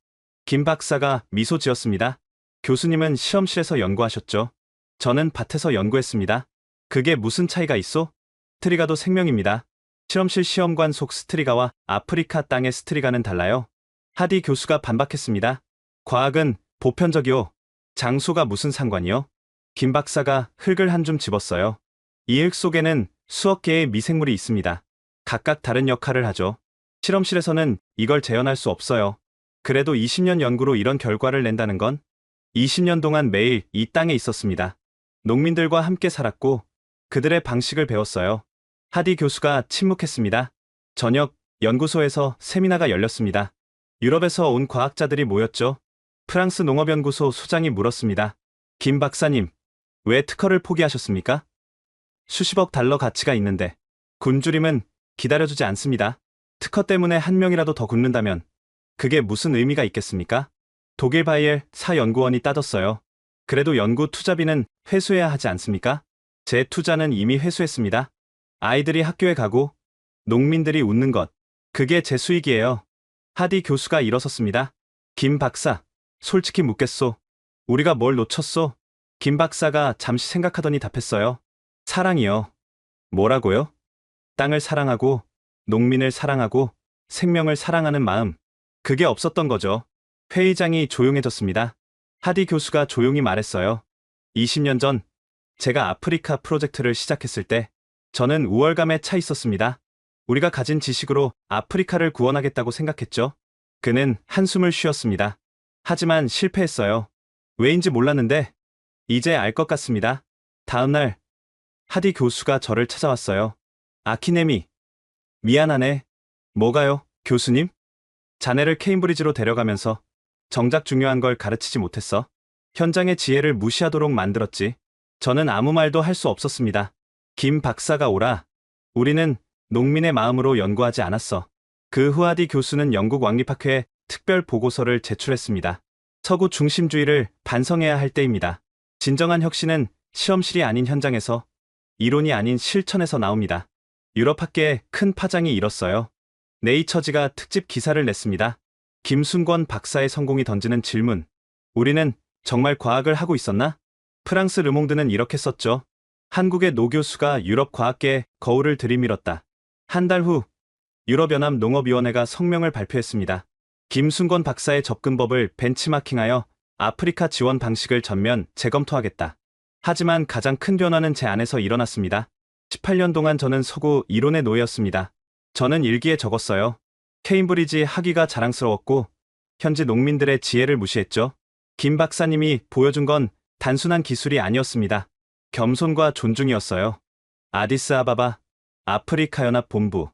김 박사가 미소 지었습니다. 교수님은 실험실에서 연구하셨죠. 저는 밭에서 연구했습니다. 그게 무슨 차이가 있어? 스트리가도 생명입니다. 실험실 시험관 속 스트리가와 아프리카 땅의 스트리가는 달라요. 하디 교수가 반박했습니다. 과학은 보편적이요. 장소가 무슨 상관이요? 김 박사가 흙을 한 줌 집었어요. 이 흙 속에는 수억 개의 미생물이 있습니다. 각각 다른 역할을 하죠. 실험실에서는 이걸 재현할 수 없어요. 그래도 20년 연구로 이런 결과를 낸다는 건 20년 동안 매일 이 땅에 있었습니다. 농민들과 함께 살았고 그들의 방식을 배웠어요. 하디 교수가 침묵했습니다. 저녁 연구소에서 세미나가 열렸습니다. 유럽에서 온 과학자들이 모였죠. 프랑스 농업연구소 소장이 물었습니다. 김 박사님, 왜 특허를 포기하셨습니까? 수십억 달러 가치가 있는데. 굶주림은 기다려주지 않습니다. 특허 때문에 한 명이라도 더 굶는다면 그게 무슨 의미가 있겠습니까? 독일 바이엘 사 연구원이 따졌어요. 그래도 연구 투자비는 회수해야 하지 않습니까? 제 투자는 이미 회수했습니다. 아이들이 학교에 가고 농민들이 웃는 것, 그게 제 수익이에요. 하디 교수가 일어섰습니다. 김 박사, 솔직히 묻겠소. 우리가 뭘 놓쳤소? 김 박사가 잠시 생각하더니 답했어요. 사랑이요. 뭐라고요? 땅을 사랑하고 농민을 사랑하고 생명을 사랑하는 마음. 그게 없었던 거죠. 회의장이 조용해졌습니다. 하디 교수가 조용히 말했어요. 20년 전 제가 아프리카 프로젝트를 시작했을 때 저는 우월감에 차 있었습니다. 우리가 가진 지식으로 아프리카를 구원하겠다고 생각했죠. 그는 한숨을 쉬었습니다. 하지만 실패했어요. 왜인지 몰랐는데 이제 알 것 같습니다. 다음 날 하디 교수가 저를 찾아왔어요. 아키네미, 미안하네. 뭐가요, 교수님? 자네를 케임브리지로 데려가면서 정작 중요한 걸 가르치지 못했어. 현장의 지혜를 무시하도록 만들었지. 저는 아무 말도 할 수 없었습니다. 김 박사가 오라. 우리는 농민의 마음으로 연구하지 않았어. 그 후 하디 교수는 영국 왕립학회에 특별 보고서를 제출했습니다. 서구 중심주의를 반성해야 할 때입니다. 진정한 혁신은 시험실이 아닌 현장에서, 이론이 아닌 실천에서 나옵니다. 유럽 학계에 큰 파장이 일었어요. 네이처지가 특집 기사를 냈습니다. 김순권 박사의 성공이 던지는 질문. 우리는 정말 과학을 하고 있었나? 프랑스 르몽드는 이렇게 썼죠. 한국의 노 교수가 유럽 과학계에 거울을 들이밀었다. 한 달 후 유럽연합 농업위원회가 성명을 발표했습니다. 김순권 박사의 접근법을 벤치마킹하여 아프리카 지원 방식을 전면 재검토하겠다. 하지만 가장 큰 변화는 제 안에서 일어났습니다. 18년 동안 저는 서구 이론의 노예였습니다. 저는 일기에 적었어요. 케임브리지 학위가 자랑스러웠고 현지 농민들의 지혜를 무시했죠. 김 박사님이 보여준 건 단순한 기술이 아니었습니다. 겸손과 존중이었어요. 아디스아바바 아프리카 연합 본부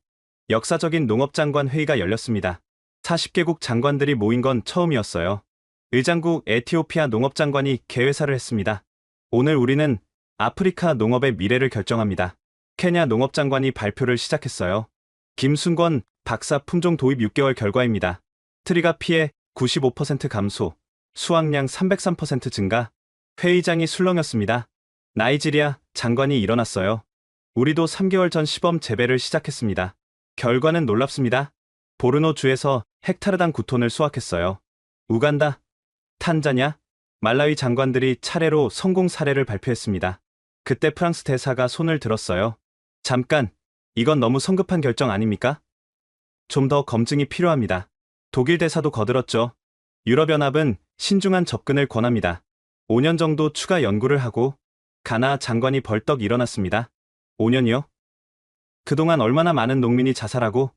역사적인 농업장관 회의가 열렸습니다. 40개국 장관들이 모인 건 처음이었어요. 의장국 에티오피아 농업장관이 개회사를 했습니다. 오늘 우리는 아프리카 농업의 미래를 결정합니다. 케냐 농업장관이 발표를 시작했어요. 김순권 박사 품종 도입 6개월 결과입니다. 트리가 피해 95% 감소, 수확량 303% 증가. 회의장이 술렁였습니다. 나이지리아 장관이 일어났어요. 우리도 3개월 전 시범 재배를 시작했습니다. 결과는 놀랍습니다. 보르노 주에서 헥타르당 9톤을 수확했어요. 우간다, 탄자냐, 말라위 장관들이 차례로 성공 사례를 발표했습니다. 그때 프랑스 대사가 손을 들었어요. 잠깐, 이건 너무 성급한 결정 아닙니까? 좀 더 검증이 필요합니다. 독일 대사도 거들었죠. 유럽연합은 신중한 접근을 권합니다. 5년 정도 추가 연구를 하고. 가나 장관이 벌떡 일어났습니다. 5년이요? 그동안 얼마나 많은 농민이 자살하고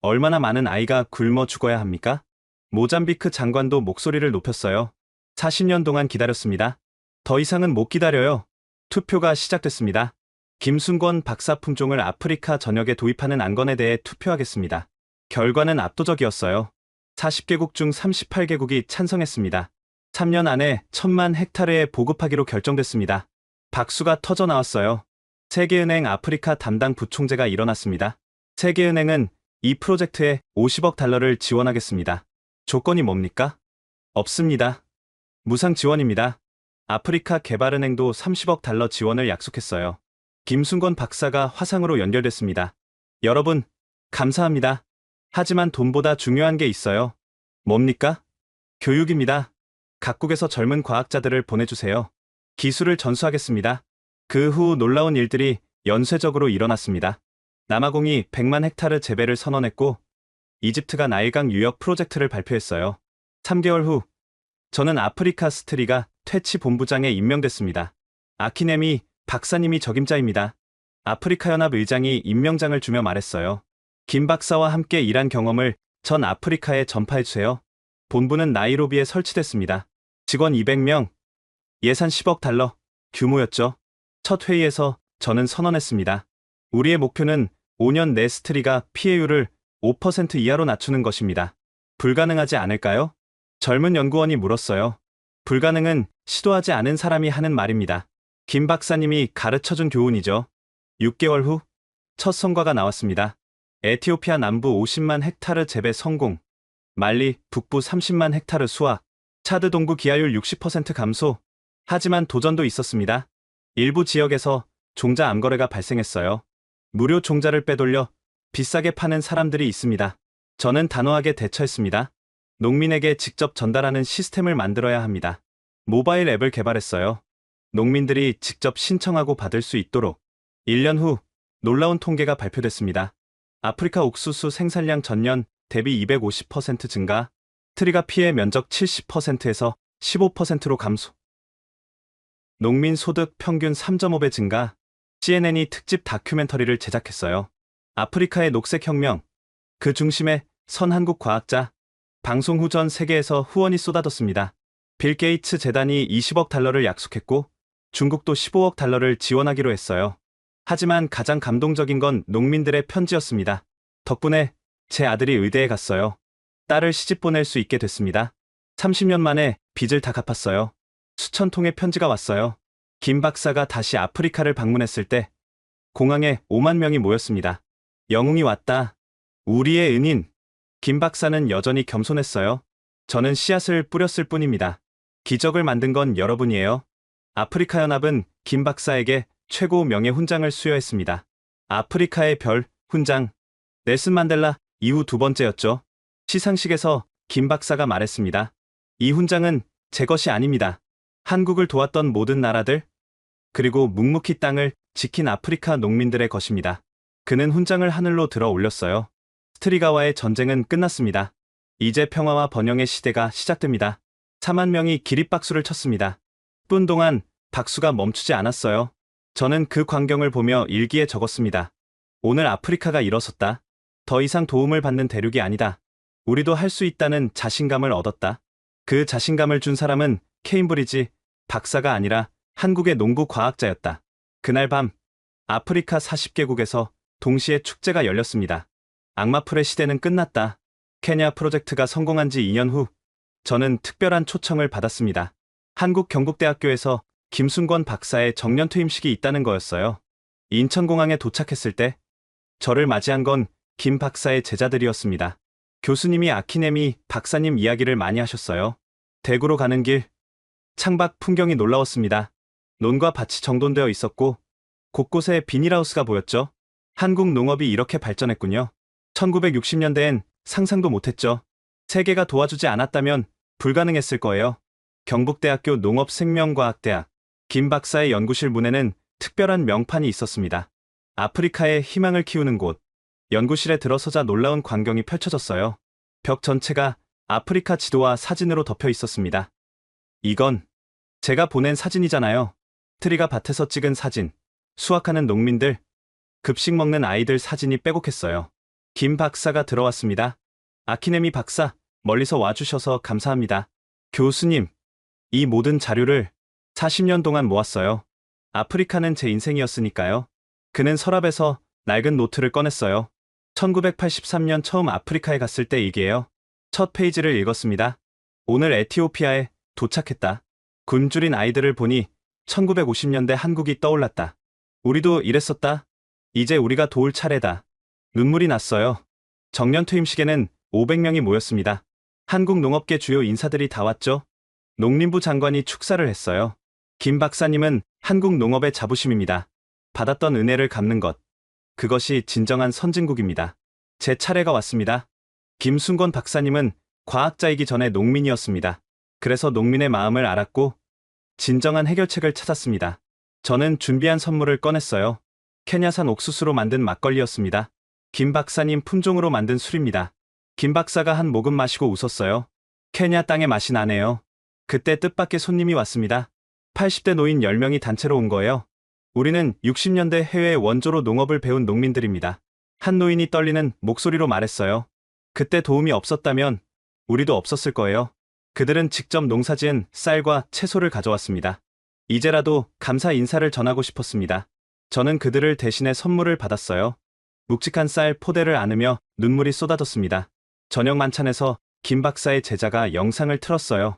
얼마나 많은 아이가 굶어 죽어야 합니까? 모잠비크 장관도 목소리를 높였어요. 40년 동안 기다렸습니다. 더 이상은 못 기다려요. 투표가 시작됐습니다. 김순권 박사 품종을 아프리카 전역에 도입하는 안건에 대해 투표하겠습니다. 결과는 압도적이었어요. 40개국 중 38개국이 찬성했습니다. 3년 안에 1000만 헥타르에 보급하기로 결정됐습니다. 박수가 터져 나왔어요. 세계은행 아프리카 담당 부총재가 일어났습니다. 세계은행은 이 프로젝트에 50억 달러를 지원하겠습니다. 조건이 뭡니까? 없습니다. 무상 지원입니다. 아프리카 개발은행도 30억 달러 지원을 약속했어요. 김순권 박사가 화상으로 연결됐습니다. 여러분, 감사합니다. 하지만 돈보다 중요한 게 있어요. 뭡니까? 교육입니다. 각국에서 젊은 과학자들을 보내주세요. 기술을 전수하겠습니다. 그 후 놀라운 일들이 연쇄적으로 일어났습니다. 남아공이 100만 헥타르 재배를 선언했고, 이집트가 나일강 유역 프로젝트를 발표했어요. 3개월 후, 저는 아프리카 스트리가 퇴치 본부장에 임명됐습니다. 아키네미 박사님이 적임자입니다. 아프리카 연합 의장이 임명장을 주며 말했어요. 김 박사와 함께 일한 경험을 전 아프리카에 전파해주세요. 본부는 나이로비에 설치됐습니다. 직원 200명, 예산 10억 달러, 규모였죠. 첫 회의에서 저는 선언했습니다. 우리의 목표는 5년 내 스트리가 피해율을 5% 이하로 낮추는 것입니다. 불가능하지 않을까요? 젊은 연구원이 물었어요. 불가능은 시도하지 않은 사람이 하는 말입니다. 김 박사님이 가르쳐준 교훈이죠. 6개월 후, 첫 성과가 나왔습니다. 에티오피아 남부 50만 헥타르 재배 성공, 말리 북부 30만 헥타르 수확, 차드 동부 기하율 60% 감소. 하지만 도전도 있었습니다. 일부 지역에서 종자 암거래가 발생했어요. 무료 종자를 빼돌려 비싸게 파는 사람들이 있습니다. 저는 단호하게 대처했습니다. 농민에게 직접 전달하는 시스템을 만들어야 합니다. 모바일 앱을 개발했어요. 농민들이 직접 신청하고 받을 수 있도록. 1년 후 놀라운 통계가 발표됐습니다. 아프리카 옥수수 생산량 전년 대비 250% 증가, 트리가 피해 면적 70%에서 15%로 감소. 농민 소득 평균 3.5배 증가, CNN이 특집 다큐멘터리를 제작했어요. 아프리카의 녹색혁명, 그 중심에 선 한국 과학자, 방송 후 전 세계에서 후원이 쏟아졌습니다. 빌 게이츠 재단이 20억 달러를 약속했고, 중국도 15억 달러를 지원하기로 했어요. 하지만 가장 감동적인 건 농민들의 편지였습니다. 덕분에 제 아들이 의대에 갔어요. 딸을 시집 보낼 수 있게 됐습니다. 30년 만에 빚을 다 갚았어요. 수천 통의 편지가 왔어요. 김 박사가 다시 아프리카를 방문했을 때 공항에 5만 명이 모였습니다. 영웅이 왔다. 우리의 은인. 김 박사는 여전히 겸손했어요. 저는 씨앗을 뿌렸을 뿐입니다. 기적을 만든 건 여러분이에요. 아프리카 연합은 김 박사에게 최고 명예 훈장을 수여했습니다. 아프리카의 별 훈장. 넬슨 만델라 이후 두 번째였죠. 시상식에서 김 박사가 말했습니다. 이 훈장은 제 것이 아닙니다. 한국을 도왔던 모든 나라들, 그리고 묵묵히 땅을 지킨 아프리카 농민들의 것입니다. 그는 훈장을 하늘로 들어 올렸어요. 스트리가와의 전쟁은 끝났습니다. 이제 평화와 번영의 시대가 시작됩니다. 4만 명이 기립박수를 쳤습니다. 분 동안 박수가 멈추지 않았어요. 저는 그 광경을 보며 일기에 적었습니다. 오늘 아프리카가 일어섰다. 더 이상 도움을 받는 대륙이 아니다. 우리도 할 수 있다는 자신감을 얻었다. 그 자신감을 준 사람은 케임브리지 박사가 아니라 한국의 농부 과학자였다. 그날 밤 아프리카 40개국에서 동시에 축제가 열렸습니다. 악마풀의 시대는 끝났다. 케냐 프로젝트가 성공한 지 2년 후 저는 특별한 초청을 받았습니다. 한국경북대학교에서 김순권 박사의 정년 퇴임식이 있다는 거였어요. 인천공항에 도착했을 때 저를 맞이한 건 김 박사의 제자들이었습니다. 교수님이 아키네미 박사님 이야기를 많이 하셨어요. 대구로 가는 길, 창밖 풍경이 놀라웠습니다. 논과 밭이 정돈되어 있었고 곳곳에 비닐하우스가 보였죠. 한국 농업이 이렇게 발전했군요. 1960년대엔 상상도 못했죠. 세계가 도와주지 않았다면 불가능했을 거예요. 경북대학교 농업생명과학대학 김 박사의 연구실 문에는 특별한 명판이 있었습니다. 아프리카의 희망을 키우는 곳. 연구실에 들어서자 놀라운 광경이 펼쳐졌어요. 벽 전체가 아프리카 지도와 사진으로 덮여 있었습니다. 이건 제가 보낸 사진이잖아요. 트리가 밭에서 찍은 사진, 수확하는 농민들, 급식 먹는 아이들 사진이 빼곡했어요. 김 박사가 들어왔습니다. 아키네미 박사, 멀리서 와주셔서 감사합니다. 교수님, 이 모든 자료를 40년 동안 모았어요. 아프리카는 제 인생이었으니까요. 그는 서랍에서 낡은 노트를 꺼냈어요. 1983년 처음 아프리카에 갔을 때 얘기예요. 첫 페이지를 읽었습니다. 오늘 에티오피아에 도착했다. 굶주린 아이들을 보니 1950년대 한국이 떠올랐다. 우리도 이랬었다. 이제 우리가 도울 차례다. 눈물이 났어요. 정년 퇴임식에는 500명이 모였습니다. 한국 농업계 주요 인사들이 다 왔죠. 농림부 장관이 축사를 했어요. 김 박사님은 한국 농업의 자부심입니다. 받았던 은혜를 갚는 것. 그것이 진정한 선진국입니다. 제 차례가 왔습니다. 김순권 박사님은 과학자이기 전에 농민이었습니다. 그래서 농민의 마음을 알았고 진정한 해결책을 찾았습니다. 저는 준비한 선물을 꺼냈어요. 케냐산 옥수수로 만든 막걸리였습니다. 김 박사님 품종으로 만든 술입니다. 김 박사가 한 모금 마시고 웃었어요. 케냐 땅의 맛이 나네요. 그때 뜻밖의 손님이 왔습니다. 80대 노인 10명이 단체로 온 거예요. 우리는 60년대 해외 원조로 농업을 배운 농민들입니다. 한 노인이 떨리는 목소리로 말했어요. 그때 도움이 없었다면 우리도 없었을 거예요. 그들은 직접 농사지은 쌀과 채소를 가져왔습니다. 이제라도 감사 인사를 전하고 싶었습니다. 저는 그들을 대신해 선물을 받았어요. 묵직한 쌀 포대를 안으며 눈물이 쏟아졌습니다. 저녁 만찬에서 김 박사의 제자가 영상을 틀었어요.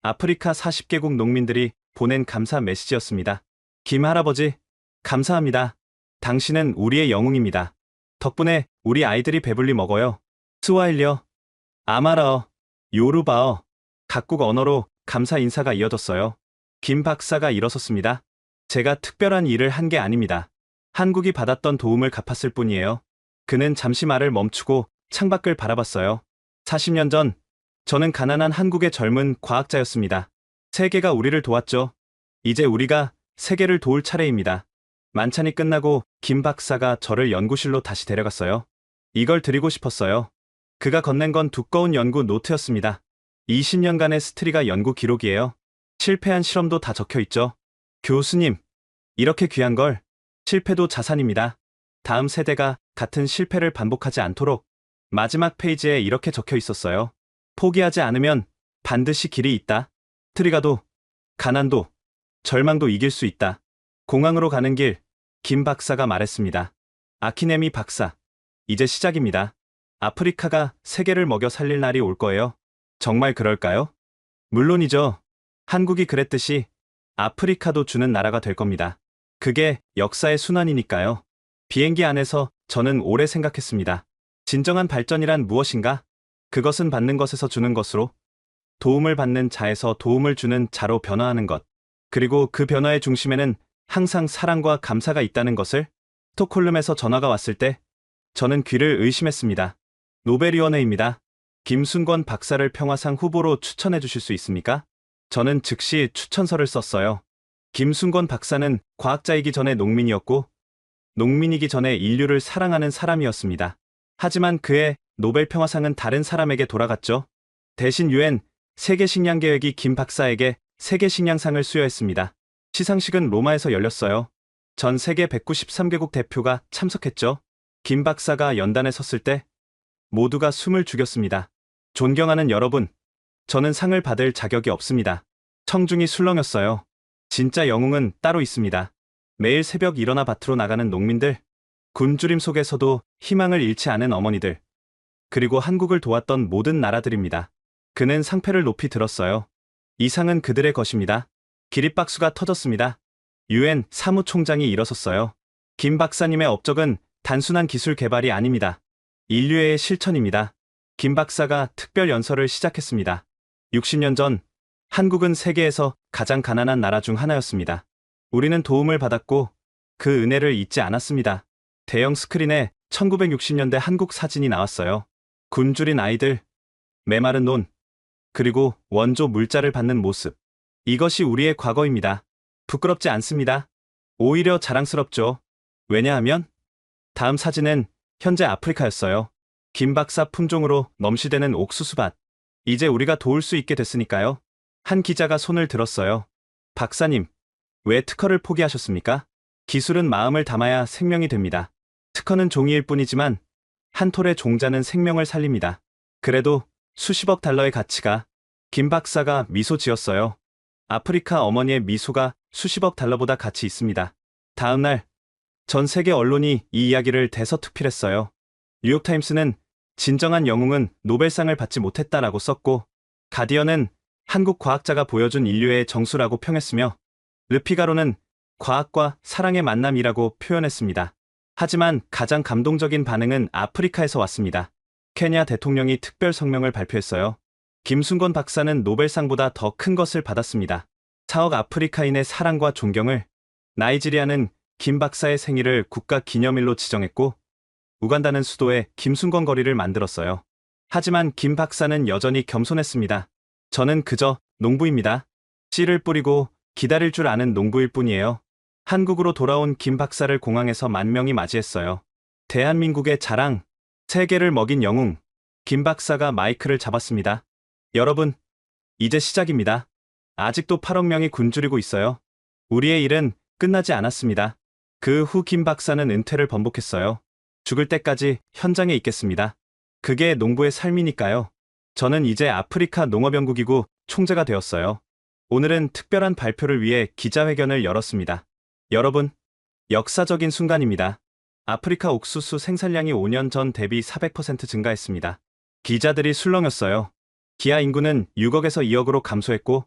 아프리카 40개국 농민들이 보낸 감사 메시지였습니다. 김 할아버지, 감사합니다. 당신은 우리의 영웅입니다. 덕분에 우리 아이들이 배불리 먹어요. 스와힐리어, 아마라어, 요르바어, 각국 언어로 감사 인사가 이어졌어요. 김 박사가 일어섰습니다. 제가 특별한 일을 한 게 아닙니다. 한국이 받았던 도움을 갚았을 뿐이에요. 그는 잠시 말을 멈추고 창밖을 바라봤어요. 40년 전, 저는 가난한 한국의 젊은 과학자였습니다. 세계가 우리를 도왔죠. 이제 우리가 세계를 도울 차례입니다. 만찬이 끝나고 김 박사가 저를 연구실로 다시 데려갔어요. 이걸 드리고 싶었어요. 그가 건넨 건 두꺼운 연구 노트였습니다. 20년간의 스트리가 연구 기록이에요. 실패한 실험도 다 적혀 있죠. 교수님, 이렇게 귀한 걸, 실패도 자산입니다. 다음 세대가 같은 실패를 반복하지 않도록. 마지막 페이지에 이렇게 적혀 있었어요. 포기하지 않으면 반드시 길이 있다. 트리가도, 가난도, 절망도 이길 수 있다. 공항으로 가는 길, 김 박사가 말했습니다. 아키네미 박사, 이제 시작입니다. 아프리카가 세계를 먹여 살릴 날이 올 거예요. 정말 그럴까요? 물론이죠. 한국이 그랬듯이 아프리카도 주는 나라가 될 겁니다. 그게 역사의 순환이니까요. 비행기 안에서 저는 오래 생각했습니다. 진정한 발전이란 무엇인가? 그것은 받는 것에서 주는 것으로, 도움을 받는 자에서 도움을 주는 자로 변화하는 것. 그리고 그 변화의 중심에는 항상 사랑과 감사가 있다는 것을. 스톡홀름에서 전화가 왔을 때 저는 귀를 의심했습니다. 노벨위원회입니다. 김순권 박사를 평화상 후보로 추천해 주실 수 있습니까? 저는 즉시 추천서를 썼어요. 김순권 박사는 과학자이기 전에 농민이었고 농민이기 전에 인류를 사랑하는 사람이었습니다. 하지만 그의 노벨 평화상은 다른 사람에게 돌아갔죠. 대신 유엔 세계식량계획이 김 박사에게 세계식량상을 수여했습니다. 시상식은 로마에서 열렸어요. 전 세계 193개국 대표가 참석했죠. 김 박사가 연단에 섰을 때 모두가 숨을 죽였습니다. 존경하는 여러분, 저는 상을 받을 자격이 없습니다. 청중이 술렁였어요. 진짜 영웅은 따로 있습니다. 매일 새벽 일어나 밭으로 나가는 농민들, 굶주림 속에서도 희망을 잃지 않은 어머니들, 그리고 한국을 도왔던 모든 나라들입니다. 그는 상패를 높이 들었어요. 이 상은 그들의 것입니다. 기립박수가 터졌습니다. 유엔 사무총장이 일어섰어요. 김 박사님의 업적은 단순한 기술 개발이 아닙니다. 인류의 실천입니다. 김 박사가 특별 연설을 시작했습니다. 60년 전 한국은 세계에서 가장 가난한 나라 중 하나였습니다. 우리는 도움을 받았고 그 은혜를 잊지 않았습니다. 대형 스크린에 1960년대 한국 사진이 나왔어요. 굶주린 아이들, 메마른 논, 그리고 원조 물자를 받는 모습. 이것이 우리의 과거입니다. 부끄럽지 않습니다. 오히려 자랑스럽죠. 왜냐하면 다음 사진은 현재 아프리카였어요. 김 박사 품종으로 넘실대는 옥수수밭. 이제 우리가 도울 수 있게 됐으니까요. 한 기자가 손을 들었어요. 박사님, 왜 특허를 포기하셨습니까? 기술은 마음을 담아야 생명이 됩니다. 특허는 종이일 뿐이지만 한 톨의 종자는 생명을 살립니다. 그래도 수십억 달러의 가치가. 김 박사가 미소 지었어요. 아프리카 어머니의 미소가 수십억 달러보다 가치 있습니다. 다음 날 전 세계 언론이 이 이야기를 대서특필했어요. 뉴욕타임스는 진정한 영웅은 노벨상을 받지 못했다라고 썼고, 가디언은 한국 과학자가 보여준 인류의 정수라고 평했으며, 르피가로는 과학과 사랑의 만남이라고 표현했습니다. 하지만 가장 감동적인 반응은 아프리카에서 왔습니다. 케냐 대통령이 특별 성명을 발표했어요. 김순건 박사는 노벨상보다 더 큰 것을 받았습니다. 4억 아프리카인의 사랑과 존경을. 나이지리아는 김 박사의 생일을 국가 기념일로 지정했고, 우간다는 수도에 김순건 거리를 만들었어요. 하지만 김 박사는 여전히 겸손했습니다. 저는 그저 농부입니다. 씨를 뿌리고 기다릴 줄 아는 농부일 뿐이에요. 한국으로 돌아온 김 박사를 공항에서 만 명이 맞이했어요. 대한민국의 자랑, 세계를 먹인 영웅, 김 박사가 마이크를 잡았습니다. 여러분, 이제 시작입니다. 아직도 8억 명이 굶주리고 있어요. 우리의 일은 끝나지 않았습니다. 그 후 김 박사는 은퇴를 번복했어요. 죽을 때까지 현장에 있겠습니다. 그게 농부의 삶이니까요. 저는 이제 아프리카 농업연구기구 총재가 되었어요. 오늘은 특별한 발표를 위해 기자회견을 열었습니다. 여러분, 역사적인 순간입니다. 아프리카 옥수수 생산량이 5년 전 대비 400% 증가했습니다. 기자들이 술렁였어요. 기아 인구는 6억에서 2억으로 감소했고,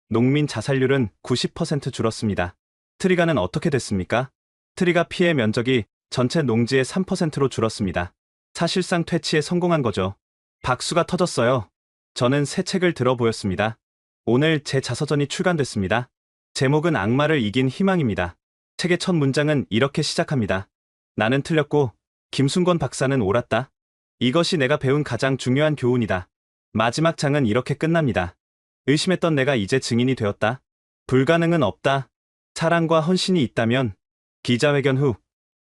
농민 자살률은 90% 줄었습니다. 트리가는 어떻게 됐습니까? 트리가 피해 면적이 전체 농지의 3%로 줄었습니다. 사실상 퇴치에 성공한 거죠. 박수가 터졌어요. 저는 새 책을 들어 보였습니다. 오늘 제 자서전이 출간됐습니다. 제목은 악마를 이긴 희망입니다. 책의 첫 문장은 이렇게 시작합니다. 나는 틀렸고 김순건 박사는 옳았다. 이것이 내가 배운 가장 중요한 교훈이다. 마지막 장은 이렇게 끝납니다. 의심했던 내가 이제 증인이 되었다. 불가능은 없다. 사랑과 헌신이 있다면. 기자회견 후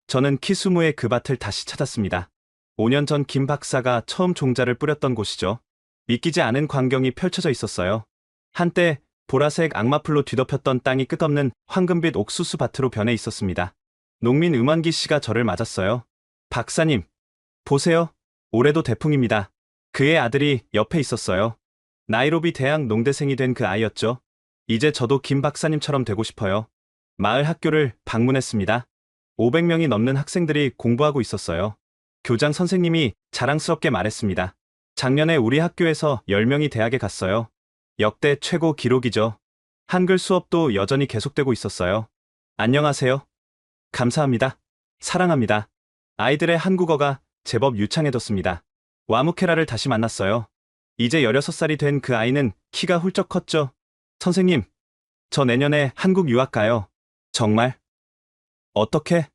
저는 키수무의 그 밭을 다시 찾았습니다. 5년 전 김 박사가 처음 종자를 뿌렸던 곳이죠. 믿기지 않은 광경이 펼쳐져 있었어요. 한때 보라색 악마풀로 뒤덮였던 땅이 끝없는 황금빛 옥수수 밭으로 변해 있었습니다. 농민 음원기 씨가 저를 맞았어요. 박사님, 보세요. 올해도 대풍입니다. 그의 아들이 옆에 있었어요. 나이로비 대학 농대생이 된 그 아이였죠. 이제 저도 김 박사님처럼 되고 싶어요. 마을 학교를 방문했습니다. 500명이 넘는 학생들이 공부하고 있었어요. 교장 선생님이 자랑스럽게 말했습니다. 작년에 우리 학교에서 10명이 대학에 갔어요. 역대 최고 기록이죠. 한글 수업도 여전히 계속되고 있었어요. 안녕하세요. 감사합니다. 사랑합니다. 아이들의 한국어가 제법 유창해졌습니다. 와무케라를 다시 만났어요. 이제 16살이 된 그 아이는 키가 훌쩍 컸죠. 선생님, 저 내년에 한국 유학 가요. 정말? 어떻게?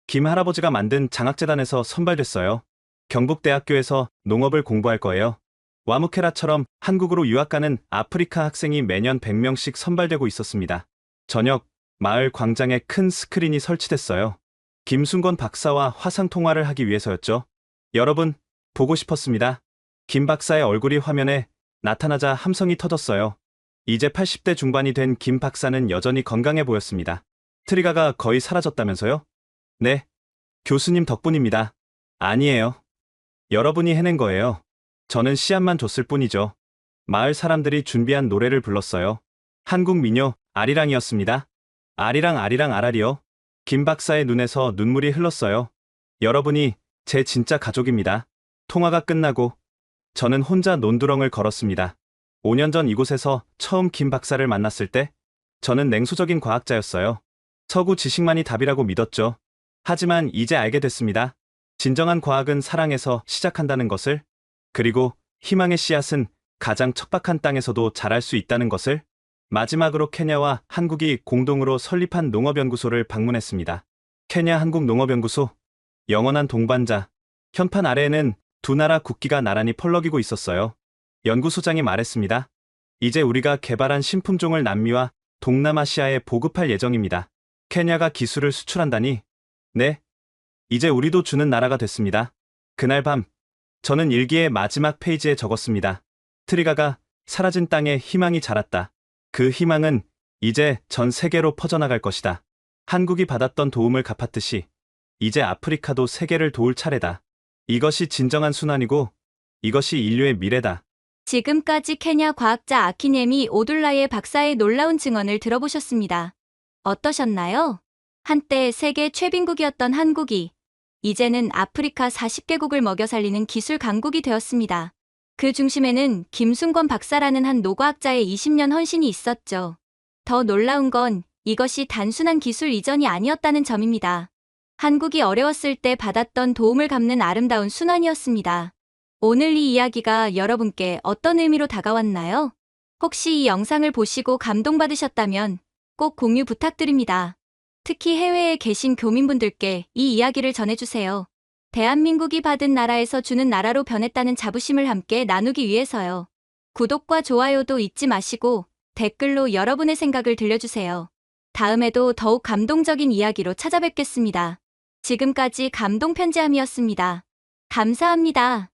김 할아버지가 만든 장학재단에서 선발됐어요. 경북대학교에서 농업을 공부할 거예요. 와무케라처럼 한국으로 유학 가는 아프리카 학생이 매년 100명씩 선발되고 있었습니다. 저녁, 마을 광장에 큰 스크린이 설치됐어요. 김순건 박사와 화상통화를 하기 위해서였죠. 여러분, 보고 싶었습니다. 김 박사의 얼굴이 화면에 나타나자 함성이 터졌어요. 이제 80대 중반이 된 김 박사는 여전히 건강해 보였습니다. 트리가가 거의 사라졌다면서요? 네, 교수님 덕분입니다. 아니에요. 여러분이 해낸 거예요. 저는 씨앗만 줬을 뿐이죠. 마을 사람들이 준비한 노래를 불렀어요. 한국 민요 아리랑이었습니다. 아리랑 아리랑 아라리요. 김 박사의 눈에서 눈물이 흘렀어요. 여러분이 제 진짜 가족입니다. 통화가 끝나고 저는 혼자 논두렁을 걸었습니다. 5년 전 이곳에서 처음 김 박사를 만났을 때 저는 냉소적인 과학자였어요. 서구 지식만이 답이라고 믿었죠. 하지만 이제 알게 됐습니다. 진정한 과학은 사랑에서 시작한다는 것을, 그리고 희망의 씨앗은 가장 척박한 땅에서도 자랄 수 있다는 것을. 마지막으로 케냐와 한국이 공동으로 설립한 농업연구소를 방문했습니다. 케냐 한국농업연구소, 영원한 동반자. 현판 아래에는 두 나라 국기가 나란히 펄럭이고 있었어요. 연구소장이 말했습니다. 이제 우리가 개발한 신품종을 남미와 동남아시아에 보급할 예정입니다. 케냐가 기술을 수출한다니. 네, 이제 우리도 주는 나라가 됐습니다. 그날 밤, 저는 일기의 마지막 페이지에 적었습니다. 트리가가 사라진 땅에 희망이 자랐다. 그 희망은 이제 전 세계로 퍼져나갈 것이다. 한국이 받았던 도움을 갚았듯이 이제 아프리카도 세계를 도울 차례다. 이것이 진정한 순환이고 이것이 인류의 미래다. 지금까지 케냐 과학자 아키네미 오둘라의 박사의 놀라운 증언을 들어보셨습니다. 어떠셨나요? 한때 세계 최빈국이었던 한국이 이제는 아프리카 40개국을 먹여 살리는 기술 강국이 되었습니다. 그 중심에는 김순권 박사라는 한 노과학자의 20년 헌신이 있었죠. 더 놀라운 건 이것이 단순한 기술 이전이 아니었다는 점입니다. 한국이 어려웠을 때 받았던 도움을 갚는 아름다운 순환이었습니다. 오늘 이 이야기가 여러분께 어떤 의미로 다가왔나요? 혹시 이 영상을 보시고 감동받으셨다면 꼭 공유 부탁드립니다. 특히 해외에 계신 교민분들께 이 이야기를 전해주세요. 대한민국이 받은 나라에서 주는 나라로 변했다는 자부심을 함께 나누기 위해서요. 구독과 좋아요도 잊지 마시고 댓글로 여러분의 생각을 들려주세요. 다음에도 더욱 감동적인 이야기로 찾아뵙겠습니다. 지금까지 감동편지함이었습니다. 감사합니다.